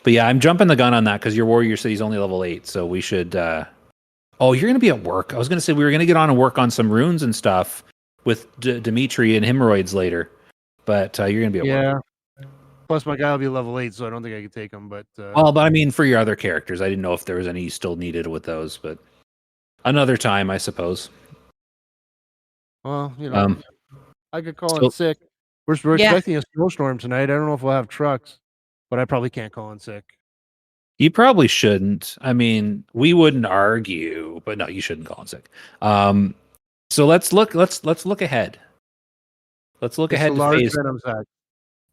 But yeah, I'm jumping the gun on that because your warrior said he's only level 8, so we should. Oh, you're gonna be at work. I was gonna say we were gonna get on and work on some runes and stuff with Dimitri and hemorrhoids later, but you're gonna be at work. Plus, my guy will be level 8, so I don't think I could take him. But but I mean, for your other characters, I didn't know if there was any you still needed with those, but another time, I suppose. Well, I could call in sick. We're expecting a snowstorm tonight. I don't know if we'll have trucks, but I probably can't call in sick. You probably shouldn't. I mean, we wouldn't argue, but no, you shouldn't call in sick. So let's look ahead. Let's look ahead to phase.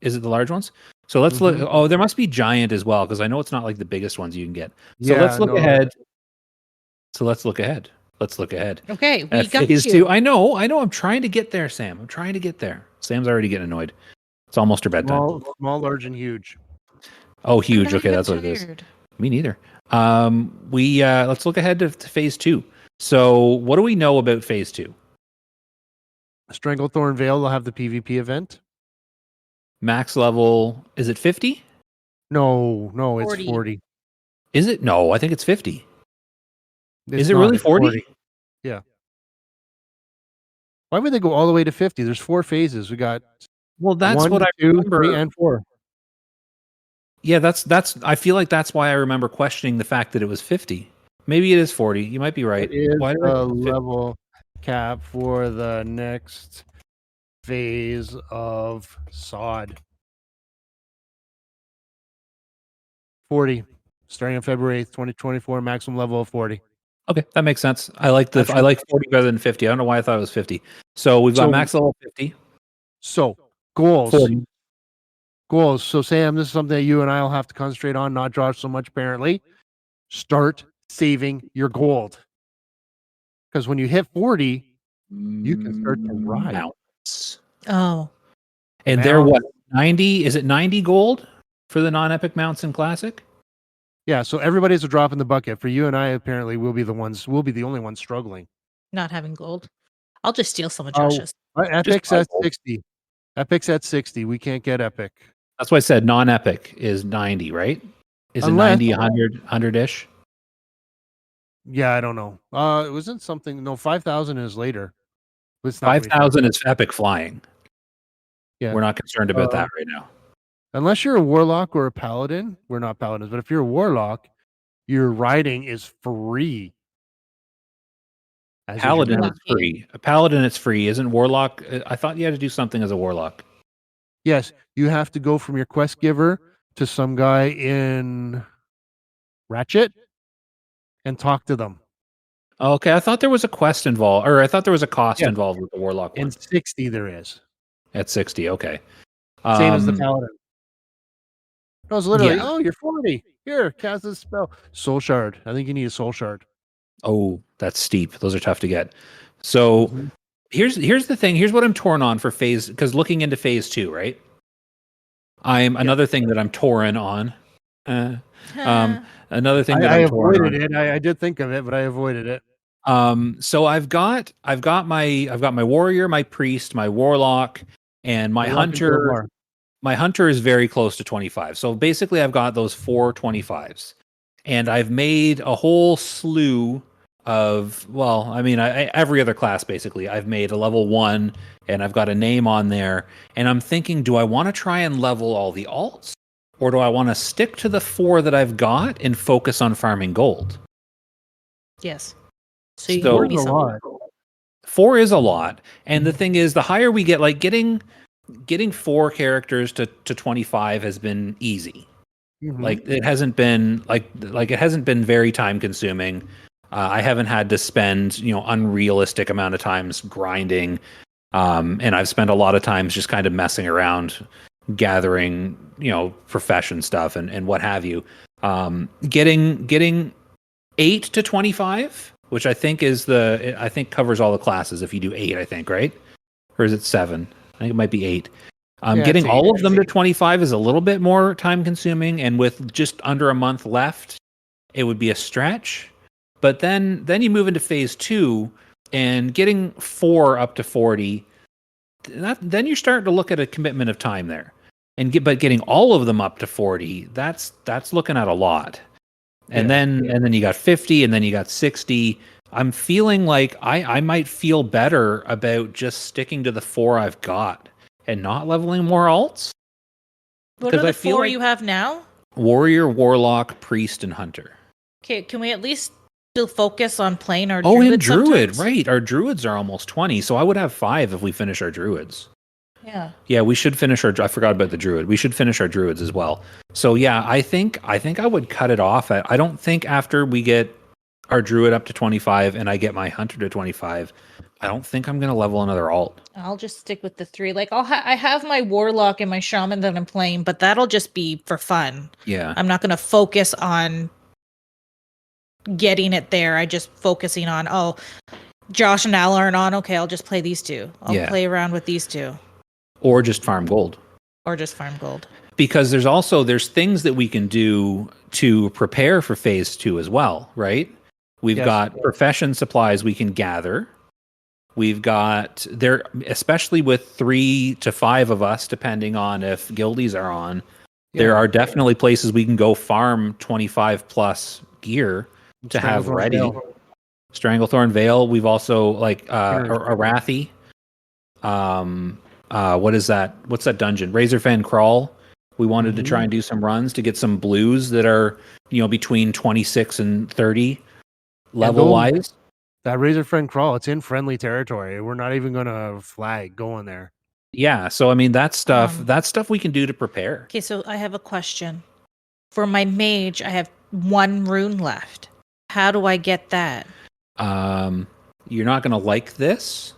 Is it the large ones? So let's look. Oh, there must be giant as well because I know it's not like the biggest ones you can get. So let's look ahead. Let's look ahead. Okay, we at got phase you. 2. I know. I'm trying to get there, Sam. I'm trying to get there. Sam's already getting annoyed. It's almost her bedtime. Small, large, and huge. Oh, huge. Okay, that's what it is. Me neither. Let's look ahead to phase 2. So, what do we know about phase 2? Stranglethorn Vale will have the PvP event. Max level, is it 50? No, it's 40. Is it? No, I think it's 50. Is it not, really 40? Yeah. Why would they go all the way to 50? There's 4 phases. We got that's 1, what I 2, remember. 3, and 4. Yeah, that's. I feel like that's why I remember questioning the fact that it was 50. Maybe it is 40. You might be right. It is the level cap for the next phase of SOD. 40, starting on February 8th, 2024, maximum level of 40. Okay, that makes sense. I like 40 better than 50. I don't know why I thought it was 50. So we've got max level 50. So goals. 40. Goals. So Sam, this is something that you and I will have to concentrate on, not Josh so much apparently. Start saving your gold. Because when you hit 40, you can start to ride. Mounts. Oh. And they're what? 90? Is it 90 gold for the non-epic mounts in Classic? Yeah, so everybody's a drop in the bucket. For you and I, apparently, we'll be the only ones struggling. Not having gold. I'll just steal some of Josh's. Epic's at 60. Epic's at 60. We can't get epic. That's why I said non-epic is 90, right? Is Unless, it 90, 100-ish? Yeah, I don't know. It wasn't something. No, 5,000 is later. 5,000 is epic flying. Yeah, we're not concerned about that right now. Unless you're a warlock or a paladin, we're not paladins. But if you're a warlock, your riding is free. Paladin is free. A paladin is free. Isn't warlock? I thought you had to do something as a warlock. Yes, you have to go from your quest giver to some guy in Ratchet and talk to them. Okay, I thought there was a quest involved, or I thought there was a cost involved with the warlock one. In 60 there is. At 60, okay. Same as the paladin. It was literally, you're 40. Here, cast this spell. Soul shard. I think you need a soul shard. Oh, that's steep. Those are tough to get. So here's the thing. Here's what I'm torn on for phase, because looking into phase 2, right? Another thing that I'm torn on. Another thing that I I'm torn on. avoided it. I did think of it, but I avoided it. So I've got my warrior, my priest, my warlock, and my hunter. My hunter is very close to 25. So basically I've got those 4 25s. And I've made a whole slew of, every other class basically. I've made a level 1 and I've got a name on there. And I'm thinking, do I want to try and level all the alts? Or do I want to stick to the 4 that I've got and focus on farming gold? Yes. So you can be something. 4 is a lot. And the thing is, the higher we get, like getting 4 characters to 25 has been easy. Mm-hmm. Like it hasn't been it hasn't been very time consuming. I haven't had to spend unrealistic amount of times grinding, and I've spent a lot of times just kind of messing around, gathering profession stuff and what have you. Getting 8 to 25, which I think covers all the classes. If you do 8, I think, right? Or is it 7? I think it might be 8. Getting all of them to 25 is a little bit more time consuming, and with just under a month left, it would be a stretch. But then you move into phase 2, and getting 4 up to 40, then you're starting to look at a commitment of time there. But getting all of them up to 40, that's looking at a lot. And then you got 50, and then you got 60. I'm feeling like I might feel better about just sticking to the 4 I've got and not leveling more alts. What are the 4 you have now? Warrior, warlock, priest, and hunter. Okay, can we at least still focus on playing our druid? Oh, and druid, sometimes? Right. Our druids are almost 20, so I would have 5 if we finish our druids. Yeah. Yeah, we should finish I forgot about the druid. We should finish our druids as well. So yeah, I think I would cut it off. I don't think after we get our druid up to 25 and I get my hunter to 25, I don't think I'm going to level another alt. I'll just stick with the 3. Like I have my warlock and my shaman that I'm playing, but that'll just be for fun. Yeah. I'm not going to focus on getting it there. I just focusing on, Josh and Al aren't on. Okay, I'll just play these 2. I'll play around with these 2. Or just farm gold. Because there's things that we can do to prepare for phase 2 as well, right? We've got profession supplies we can gather. We've got there, especially with 3 to 5 of us, depending on if guildies are on. There are definitely places we can go farm 25 plus gear to have ready. Stranglethorn Veil. We've also Arathi. What is that? What's that dungeon? Razorfang Crawl. We wanted to try and do some runs to get some blues that are between 26 and 30 level wise. That Razorfang Crawl, it's in friendly territory. We're not even going to flag going there. Yeah, so I mean that's stuff we can do to prepare. Okay, so I have a question. For my mage, I have 1 rune left. How do I get that? You're not going to like this,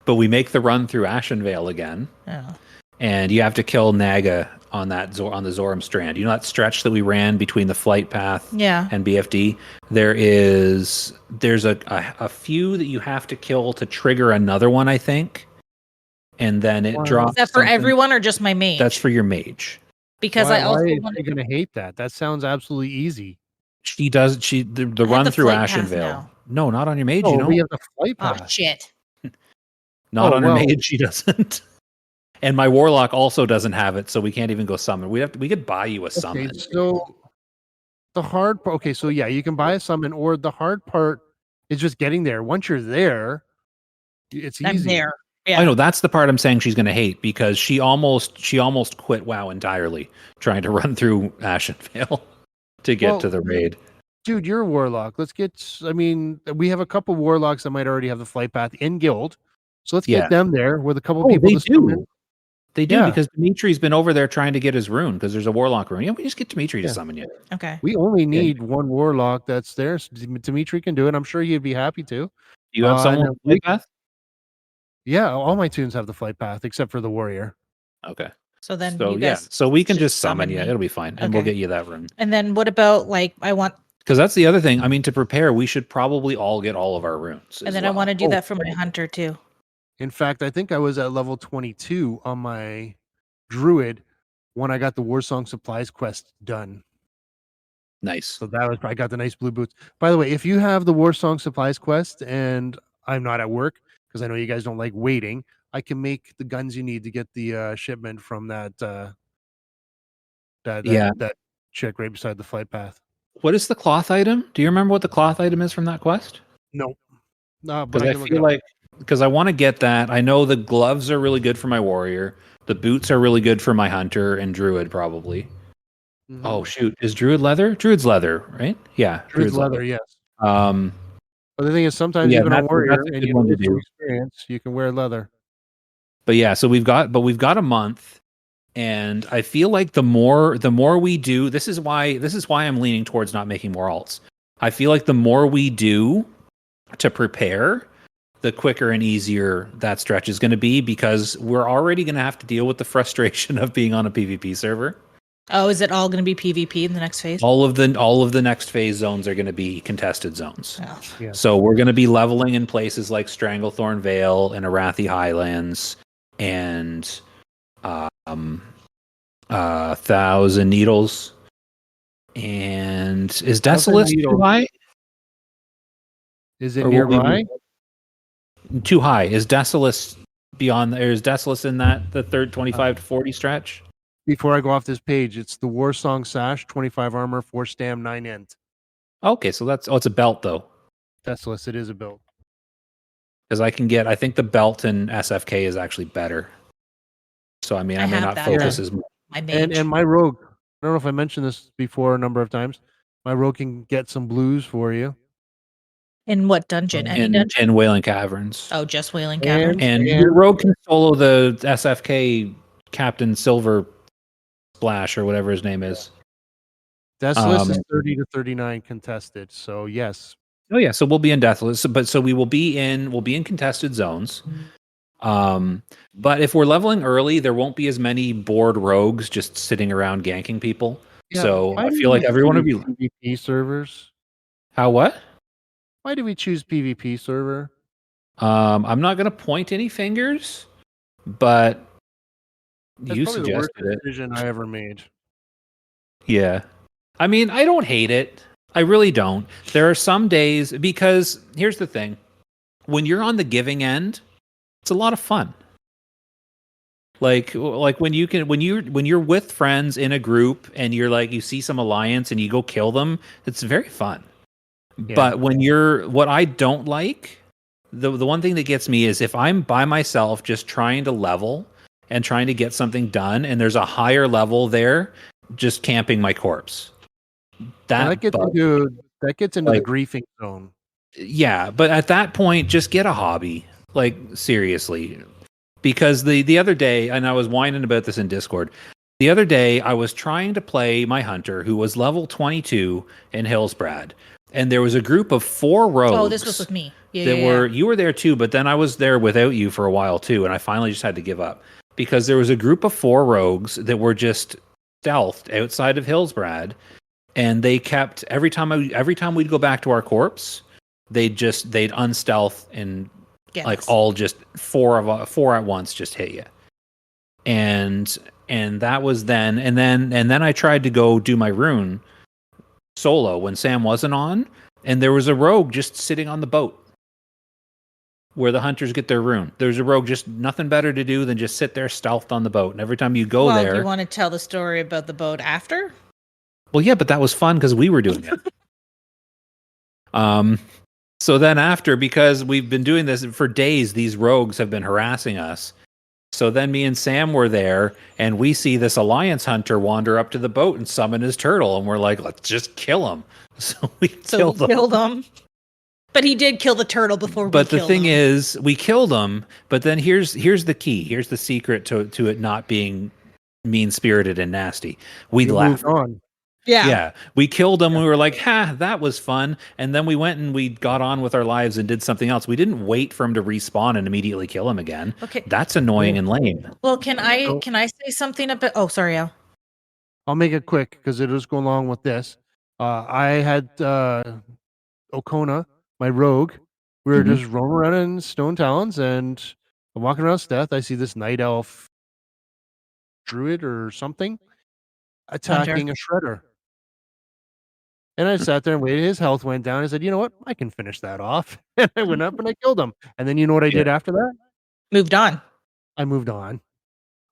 but we make the run through Ashenvale again. Oh. And you have to kill Naga on that on the Zoram Strand. You know that stretch that we ran between the flight path and BFD? There's a few that you have to kill to trigger another one, I think. And then it drops. Is that for everyone or just my mage? That's for your mage. Because why I also is she gonna hate that? That sounds absolutely easy. She does. The run through Ashenvale. No, not on your mage. Oh, we have the flight path. path. Oh shit! Not on her mage. She doesn't. And my warlock also doesn't have it, so we can't even go summon. We could buy you a summon. Okay, so the hard part. Okay, so yeah, you can buy a summon, or the hard part is just getting there. Once you're there, it's easy. I'm there. Yeah. I know that's the part I'm saying she's going to hate because she almost quit WoW entirely trying to run through Ashenvale to get to the raid. Dude, you're a warlock. Let's get. I mean, we have a couple warlocks that might already have the flight path in guild, so let's get them there with a couple people. They do. They do because Dimitri's been over there trying to get his rune because there's a warlock rune. Yeah, we just get Dimitri to summon you. Okay. We only need one warlock that's there. So Dimitri can do it. I'm sure he'd be happy to. Do you have someone with flight path? Yeah, all my tunes have the flight path except for the warrior. Okay. So then you guys so we can just summon you. me. It'll be fine, and we'll get you that rune. And then what about because that's the other thing. I mean, to prepare, we should probably all get all of our runes. And then I want to do that for my hunter too. In fact, I think I was at level 22 on my druid when I got the Warsong Supplies quest done. Nice. So I got the nice blue boots. By the way, if you have the Warsong Supplies quest and I'm not at work, because I know you guys don't like waiting, I can make the guns you need to get the shipment from that chick right beside the flight path. What is the cloth item? Do you remember what the cloth item is from that quest? No. But I feel like because I want to get that. I know the gloves are really good for my warrior. The boots are really good for my hunter and druid probably. Mm-hmm. Oh shoot, is druid leather? Druid's leather, right? Yeah, druid's leather. Yes. But the thing is, sometimes even a warrior and you have experience, you can wear leather. But yeah, so we've got a month, and I feel like the more we do, this is why I'm leaning towards not making more alts. I feel like the more we do to prepare, the quicker and easier that stretch is going to be because we're already going to have to deal with the frustration of being on a PvP server. Oh, is it all going to be PvP in the next phase? All of the next phase zones are going to be contested zones. Oh. Yeah. So we're going to be leveling in places like Stranglethorn Vale and Arathi Highlands and Thousand Needles. And is Desolate too high? Is it nearby? Too high. Is Desolate beyond? Is Desolate in the third 25 to 40 stretch? Before I go off this page, it's the Warsong Sash, 25 armor, 4 stam, 9 int. Okay, so it's a belt though. Desolate, it is a belt. Because I think the belt in SFK is actually better. So I mean, I may not focus as much. And my rogue, I don't know if I mentioned this before a number of times. My rogue can get some blues for you. In what dungeon? Any dungeon? In Wailing Caverns. Oh, just Wailing Caverns. And your rogue can solo the SFK Captain Silver Splash or whatever his name is. Deathless is 30 to 39 contested. So yes. Oh yeah, so we'll be in Deathless, so we will be in contested zones. But if we're leveling early, there won't be as many bored rogues just sitting around ganking people. Yeah, so I feel like everyone would be PvP servers. How what? Why do we choose PvP server? I'm not going to point any fingers, but that's you probably suggested the worst decision I ever made. Yeah. I mean, I don't hate it. I really don't. There are some days because here's the thing. When you're on the giving end, it's a lot of fun. Like when you're with friends in a group and you're like you see some alliance and you go kill them, it's very fun. Yeah. But what I don't like, the one thing that gets me is if I'm by myself just trying to level and trying to get something done and there's a higher level there just camping my corpse. That gets into the griefing zone. Yeah, but at that point just get a hobby. Like seriously. Because the other day, and I was whining about this in Discord, The other day, I was trying to play my hunter, who was level 22 in Hillsbrad, and there was a group of 4 rogues. Oh, this was with me. You were there too, but then I was there without you for a while too, and I finally just had to give up because there was a group of 4 rogues that were just stealthed outside of Hillsbrad, and they kept every time we'd go back to our corpse, they'd unstealth and all just 4 at once just hit you. And that was then, and then I tried to go do my rune solo when Sam wasn't on, and there was a rogue just sitting on the boat where the hunters get their rune. There's a rogue, just nothing better to do than just sit there stealthed on the boat. And every time you go there, you want to tell the story about the boat after? Well, yeah, but that was fun because we were doing it. So then after, because we've been doing this for days, these rogues have been harassing us. So then me and Sam were there, and we see this Alliance hunter wander up to the boat and summon his turtle, and we're like, let's just kill him. So we killed him. But he did kill the turtle before we killed him. But the thing is, we killed him, but then here's the key. Here's the secret to it not being mean-spirited and nasty. We laughed. On. Yeah. We killed him. We were like, that was fun. And then we went and we got on with our lives and did something else. We didn't wait for him to respawn and immediately kill him again. Okay. That's annoying and lame. Well, can I say something about... Oh, sorry, Al. I'll make it quick because it does go along with this. I had Okona, my rogue. We were just roaming around in Stone Talons, and I'm walking around Steth. I see this night elf druid or something attacking a shredder. And I sat there and waited. His health went down. I said, you know what? I can finish that off. And I went up and I killed him. And then you know what I did after that? Moved on. I moved on.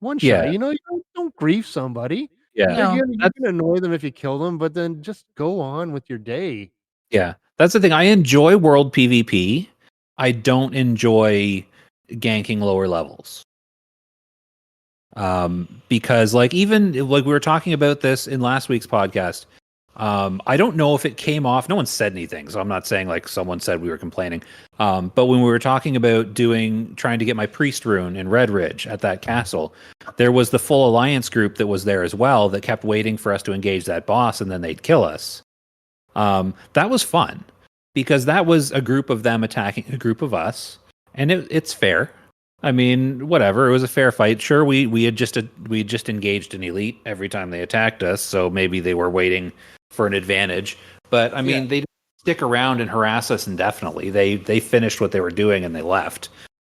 One shot. You know, don't grief somebody. Yeah. You're going to annoy them if you kill them, but then just go on with your day. Yeah. That's the thing. I enjoy world PvP. I don't enjoy ganking lower levels. Because even we were talking about this in last week's podcast. I don't know if it came off. No one said anything, so I'm not saying like someone said we were complaining. But when we were talking about trying to get my priest rune in Red Ridge at that castle, there was the full alliance group that was there as well that kept waiting for us to engage that boss, and then they'd kill us. That was fun because that was a group of them attacking a group of us, and it's fair. I mean, whatever. It was a fair fight. Sure, we had just engaged an elite every time they attacked us, so maybe they were waiting for an advantage. But I mean, they didn't stick around and harass us indefinitely. They finished what they were doing and they left.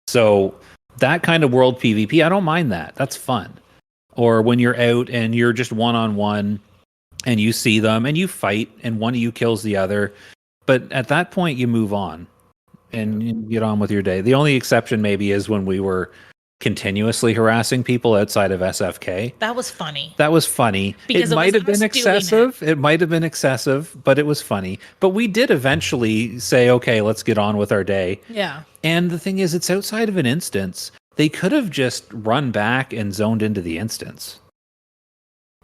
So that kind of world PvP, I don't mind that. That's fun. Or when you're out and you're just one-on-one and you see them and you fight and one of you kills the other. But at that point, you move on and you get on with your day. The only exception maybe is when we were continuously harassing people outside of SFK. That was funny. Because it might have been excessive. It might have been excessive, but it was funny. But we did eventually say, okay, let's get on with our day. Yeah. And the thing is, it's outside of an instance. They could have just run back and zoned into the instance.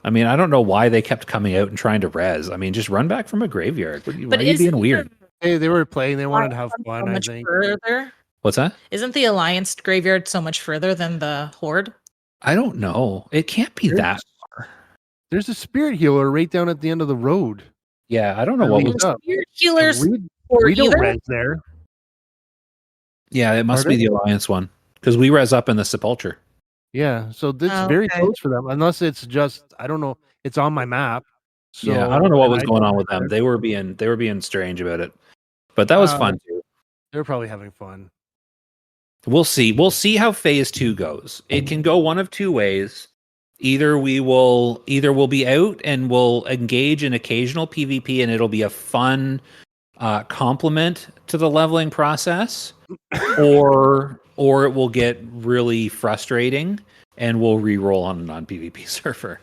I mean, I don't know why they kept coming out and trying to res. I mean, just run back from a graveyard. Why are you being weird? They were playing. They wanted to have fun, I think. Further? What's that? Isn't the Alliance graveyard so much further than the Horde? I don't know. It can't be that far. There's a spirit healer right down at the end of the road. Yeah, I don't know what was up. Spirit healers. We don't res there. Yeah, it must be the Alliance one because we res up in the Sepulture. Yeah, so this is very close for them, unless it's just I don't know. It's on my map. So yeah, I don't know what was going on with them. They were being strange about it, but that was fun too. They were probably having fun. We'll see. We'll see how phase 2 goes. It can go one of two ways. Either we'll be out and we'll engage in occasional PvP and it'll be a fun complement to the leveling process, or it will get really frustrating and we'll re-roll on a non-PvP server.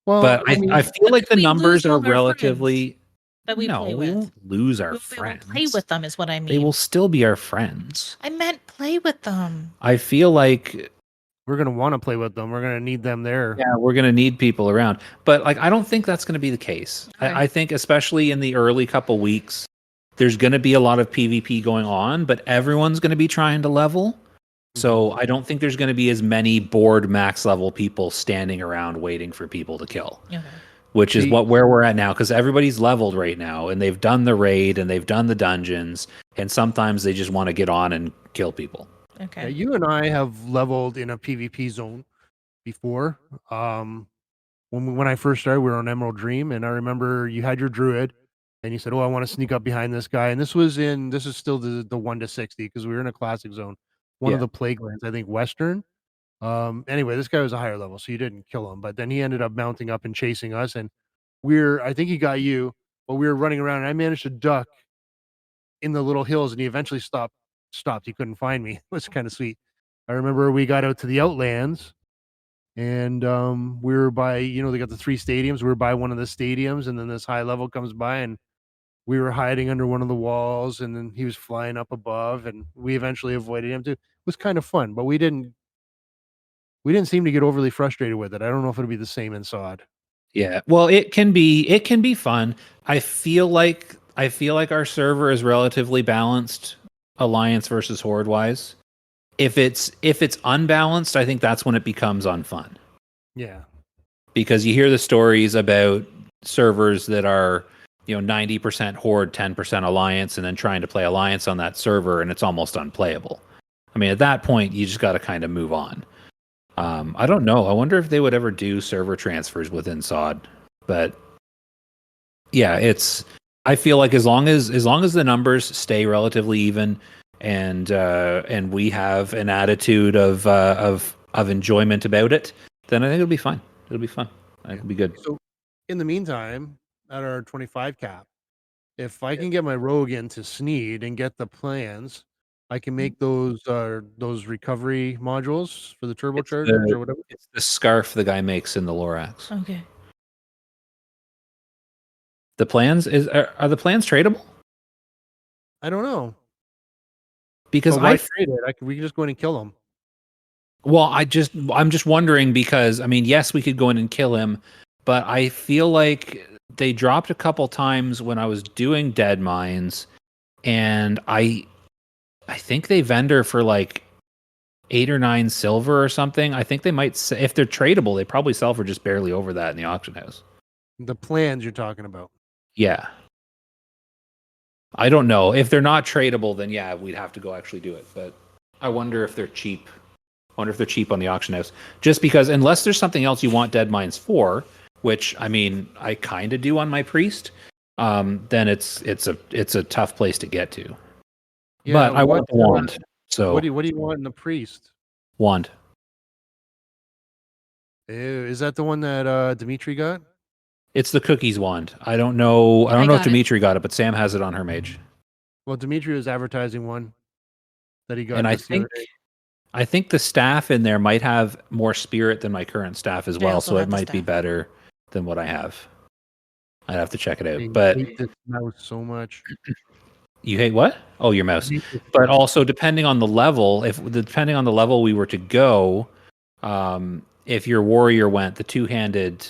Well, but I feel like the numbers are relatively... That we play with. We won't lose our friends. Play with them is what I mean. They will still be our friends. I meant play with them. I feel like we're going to want to play with them. We're going to need them there. Yeah, we're going to need people around. But I don't think that's going to be the case. Right. I think especially in the early couple weeks, there's going to be a lot of PvP going on, but everyone's going to be trying to level. So I don't think there's going to be as many bored max level people standing around waiting for people to kill. Okay. Which is where we're at now, because everybody's leveled right now, and they've done the raid and they've done the dungeons, and sometimes they just want to get on and kill people. Okay. Yeah, you and I have leveled in a PvP zone before. When I first started, we were on Emerald Dream, and I remember you had your druid, and you said, "Oh, I want to sneak up behind this guy." And this is still the 1 to 60 because we were in a classic zone, one of the plague lands, I think Western. Anyway, this guy was a higher level, so you didn't kill him, but then he ended up mounting up and chasing us, and I think he got you, but we were running around, and I managed to duck in the little hills, and he eventually stopped. He couldn't find me. It was kind of sweet. I remember we got out to the Outlands, and we were by, they got the 3 stadiums. We were by one of the stadiums, and then this high level comes by, and we were hiding under one of the walls, and then he was flying up above, and we eventually avoided him too. It was kind of fun, but we didn't seem to get overly frustrated with it. I don't know if it'll be the same in SOD. Yeah. Well, it can be fun. I feel like our server is relatively balanced, alliance versus horde wise. If it's unbalanced, I think that's when it becomes unfun. Yeah. Because you hear the stories about servers that are, 90% horde, 10% alliance, and then trying to play alliance on that server, and it's almost unplayable. I mean, at that point, you just got to kind of move on. I don't know. I wonder if they would ever do server transfers within SOD. But yeah, I feel like as long as the numbers stay relatively even, and we have an attitude of enjoyment about it, then I think it'll be fine. It'll be fun. I think it'll be good. So, in the meantime, at our 25 cap, if I can get my rogue into Sneed and get the plans, I can make those recovery modules for the turbochargers or whatever. It's the scarf the guy makes in the Lorax. Okay. The plans are the plans tradable? I don't know. Because why trade it? We can just go in and kill him. Well, I'm just wondering because, I mean, yes, we could go in and kill him, but I feel like they dropped a couple times when I was doing Dead Mines, and I think they vendor for like 8 or 9 silver or something. I think they might, if they're tradable, they probably sell for just barely over that in the auction house. The plans you're talking about. Yeah. I don't know. If they're not tradable, then yeah, we'd have to go actually do it. But I wonder if they're cheap. I wonder if they're cheap on the auction house. Just because, unless there's something else you want Dead Mines for, which I mean, I kind of do on my priest, then it's a tough place to get to. Yeah, but I want the wand. So what do you want in the priest? Wand. Is that the one that Dimitri got? It's the cookies wand. I don't know if Dimitri got it, but Sam has it on her mage. Well, Dimitri was advertising one that he got. And I think the staff in there might have more spirit than my current staff as well, so it might be better than what I have. I'd have to check it out. But I hate this mouse so much. You hate what? Oh, your mouse. But also depending on the level, depending on the level we were to go, if your warrior went the 2-handed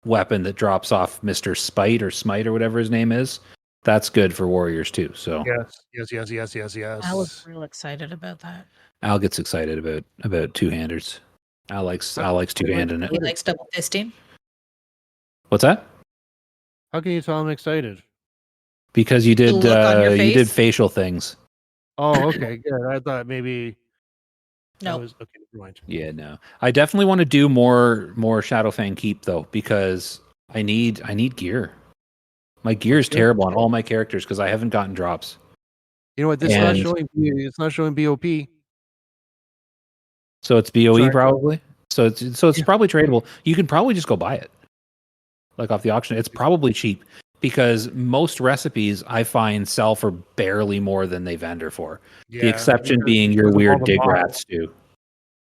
weapon that drops off Mr. Spite or Smite or whatever his name is, that's good for warriors too. So yes. I was real excited about that. Al gets excited about 2-handers. Al likes 2-handing it. He likes double fisting. What's that? How can you tell I'm excited? Because you did facial things. Oh, okay, good. I thought maybe. No. Okay, never mind. Yeah, no. I definitely want to do more Shadowfang Keep though, because I need gear. My gear is terrible on all my characters because I haven't gotten drops. You know what? It's not showing BOP. So it's BOE probably. So it's probably tradable. You can probably just go buy it, like off the auction. It's probably cheap because most recipes I find sell for barely more than they vendor for. Yeah, the exception being your weird dig rat stew.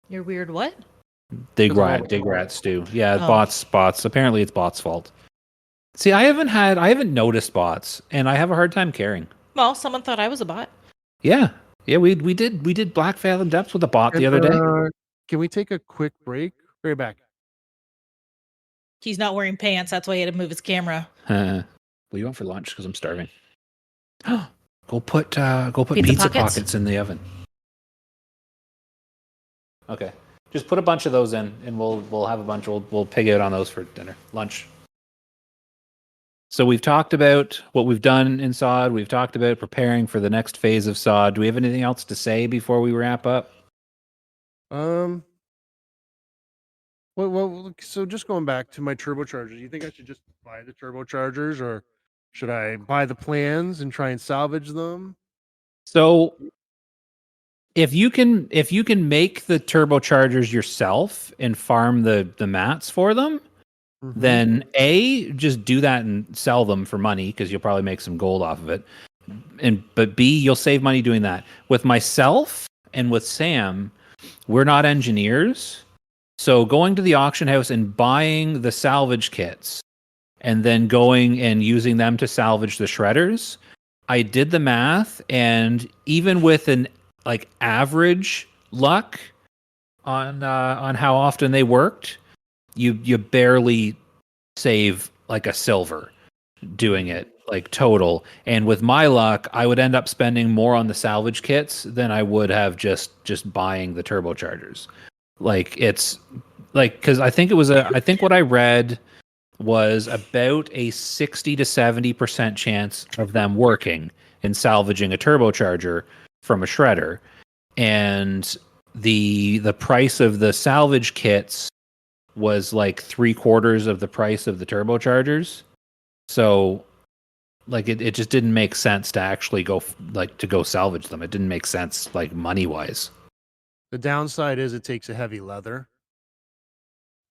Your weird what? Dig rat stew. Yeah, bots. Apparently it's bots' fault. See, I haven't noticed bots, and I have a hard time caring. Well, someone thought I was a bot. Yeah, we did Black Fathom Depths with a bot the other day. Can we take a quick break? Right back. He's not wearing pants. That's why he had to move his camera. What do you want for lunch? Because I'm starving. Go put pizza pockets in the oven. Okay. Just put a bunch of those in, and we'll have a bunch. We'll pig out on those for dinner, lunch. So we've talked about what we've done in SOD. We've talked about preparing for the next phase of SOD. Do we have anything else to say before we wrap up? Well, so just going back to my turbochargers, you think I should just buy the turbochargers, or should I buy the plans and try and salvage them? So if you can make the turbochargers yourself and farm the mats for them, then A, just do that and sell them for money because you'll probably make some gold off of it. But B, you'll save money doing that. With myself and with Sam, we're not engineers. So going to the auction house and buying the salvage kits and then going and using them to salvage the shredders, I did the math, and even with an like average luck on how often they worked, you barely save like a silver doing it, like total. And with my luck, I would end up spending more on the salvage kits than I would have just buying the turbochargers. Like it's like, because I think what I read was about a 60 to 70% chance of them working and salvaging a turbocharger from a shredder. And the price of the salvage kits was like 3/4 of the price of the turbochargers. So like it just didn't make sense to actually go salvage them. It didn't make sense like money wise. The downside is it takes a heavy leather.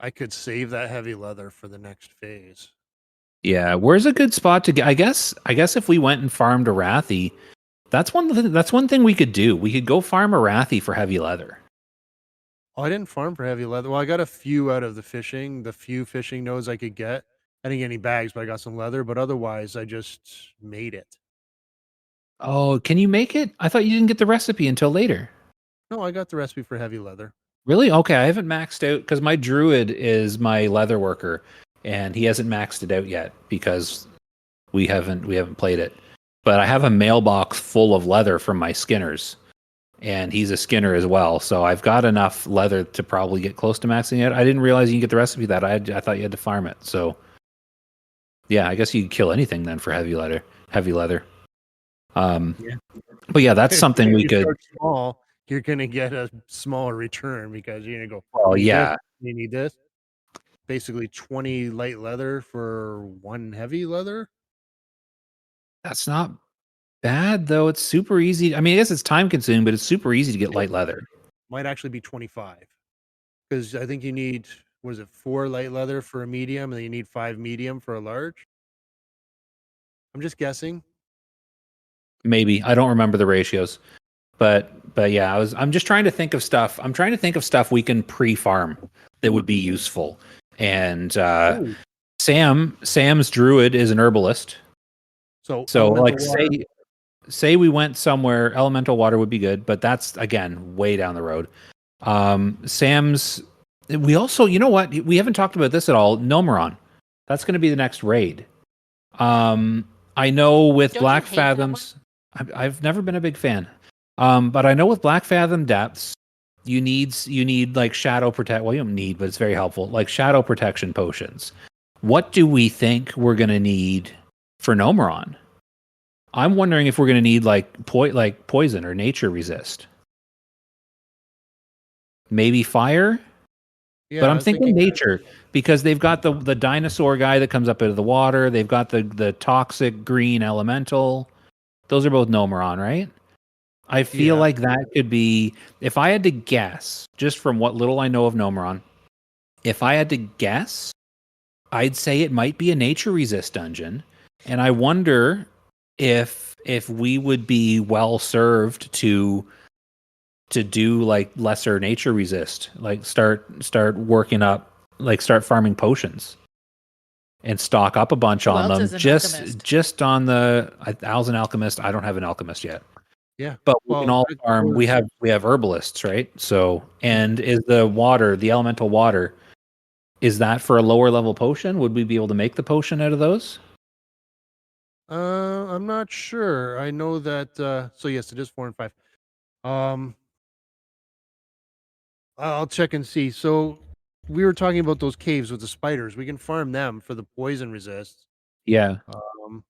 I could save that heavy leather for the next phase. Yeah, where's a good spot to get? I guess if we went and farmed a Rathy, that's one thing we could do. We could go farm a Rathy for heavy leather. Oh, I didn't farm for heavy leather. Well, I got a few out of the few fishing nodes I could get. I didn't get any bags, but I got some leather. But otherwise, I just made it. Oh, can you make it? I thought you didn't get the recipe until later. No, I got the recipe for heavy leather. Really? Okay, I haven't maxed out because my druid is my leather worker, and he hasn't maxed it out yet because we haven't played it. But I have a mailbox full of leather from my skinners, and he's a skinner as well. So I've got enough leather to probably get close to maxing it. I didn't realize you can get the recipe that I thought you had to farm it. So yeah, I guess you could kill anything then for heavy leather. Yeah. But yeah, that's something we could. Start small, you're gonna get a smaller return because you're gonna go. Well, yeah, you need this. Basically, 20 light leather for 1 heavy leather. that's not bad though. It's super easy. I mean, I guess it's time consuming, but it's super easy to get light leather. Might actually be 25 because I think you need, was it 4 light leather for a medium, and then you need 5 medium for a large. I'm just guessing. Maybe I don't remember the ratios, but yeah, I'm just trying to think of stuff. I'm trying to think of stuff we can pre-farm that would be useful. And Sam's druid is an herbalist. So like say we went somewhere, elemental water would be good, but that's again way down the road. Sam's, we also, you know what? We haven't talked about this at all. Nomeron. That's going to be the next raid. I know with Black Fathoms, I've never been a big fan. But I know with Black Fathom depths, you need like shadow protect. Well, you don't need, but it's very helpful. Like shadow protection potions. What do we think we're gonna need for Nomeron? I'm wondering if we're gonna need like poison or nature resist. Maybe fire. Yeah, but I'm thinking nature because they've got the dinosaur guy that comes up out of the water. They've got the toxic green elemental. Those are both Nomeron, right? I feel like that could be, if I had to guess, just from what little I know of Nomeron, if I had to guess, I'd say it might be a nature resist dungeon. And I wonder if we would be well served to do like lesser nature resist, like start working up, like start farming potions and stock up a bunch on them. Just on the Al's an alchemist. I don't have an alchemist yet. Yeah, but we can all farm. We have herbalists, right? So, and is the elemental water, is that for a lower level potion? Would we be able to make the potion out of those? I'm not sure. I know that. So yes, it is 4 and 5. I'll check and see. So we were talking about those caves with the spiders. We can farm them for the poison resist. Yeah. Um,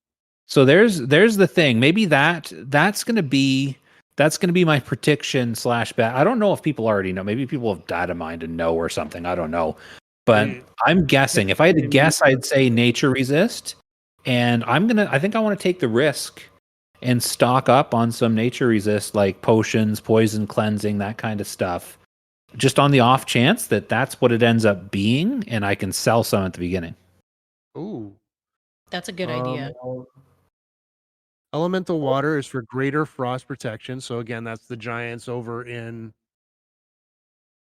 So there's the thing. Maybe that's gonna be my prediction / bet. I don't know if people already know. Maybe people have data mined and know or something. I don't know. But I'm guessing. If I had to guess, I'd say nature resist. And I think I want to take the risk and stock up on some nature resist, like potions, poison cleansing, that kind of stuff. Just on the off chance that that's what it ends up being, and I can sell some at the beginning. ooh. That's a good idea. Elemental water is for greater frost protection. So again, that's the giants over in.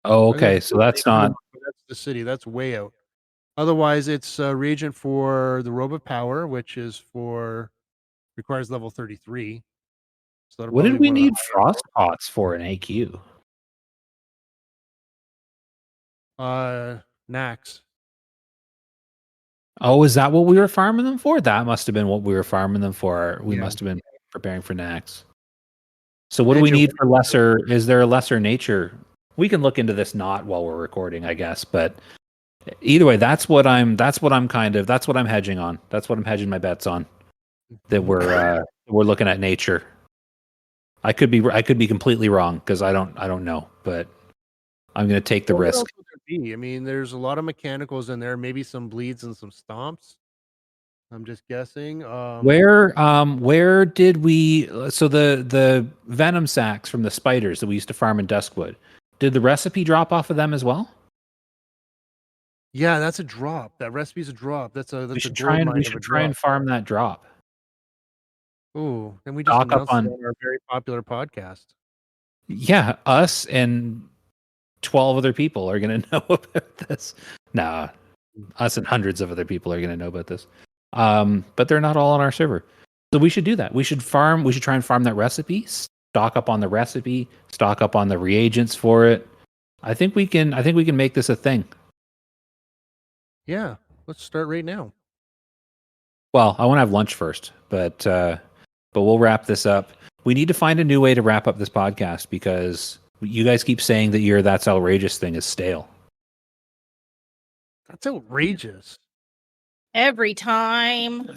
Oh, okay. So that's not. That's the city. That's way out. Otherwise, it's a reagent for the robe of power, which is requires level 33. So that'll What probably did be we one of the need frost pots for in AQ? Nax. Oh, is that what we were farming them for? That must have been what we were farming them for. We Yeah. must have been preparing for Nax. So what do we need for lesser? Is there a lesser nature? We can look into this not while we're recording, I guess. But either way, that's what I'm hedging on. That's what I'm hedging my bets on. That we're looking at nature. I could be completely wrong because I don't know, but I'm going to take the risk. What else would there be? I mean, there's a lot of mechanicals in there. Maybe some bleeds and some stomps. I'm just guessing. Where did we? So the venom sacs from the spiders that we used to farm in Duskwood. Did the recipe drop off of them as well? Yeah, that's a drop. That recipe's a drop. That's a We should gold mine. We should try and farm that drop. Oh, and we just Stock up announced it on- on our very popular podcast. Yeah, us and 12 other people are going to know about this. Nah, us and hundreds of other people are going to know about this. But they're not all on our server. So we should do that. We should try and farm that recipe, stock up on the recipe, stock up on the reagents for it. I think we can make this a thing. Yeah, let's start right now. Well, I want to have lunch first, but we'll wrap this up. We need to find a new way to wrap up this podcast because you guys keep saying that that's outrageous thing is stale. That's outrageous. Every time.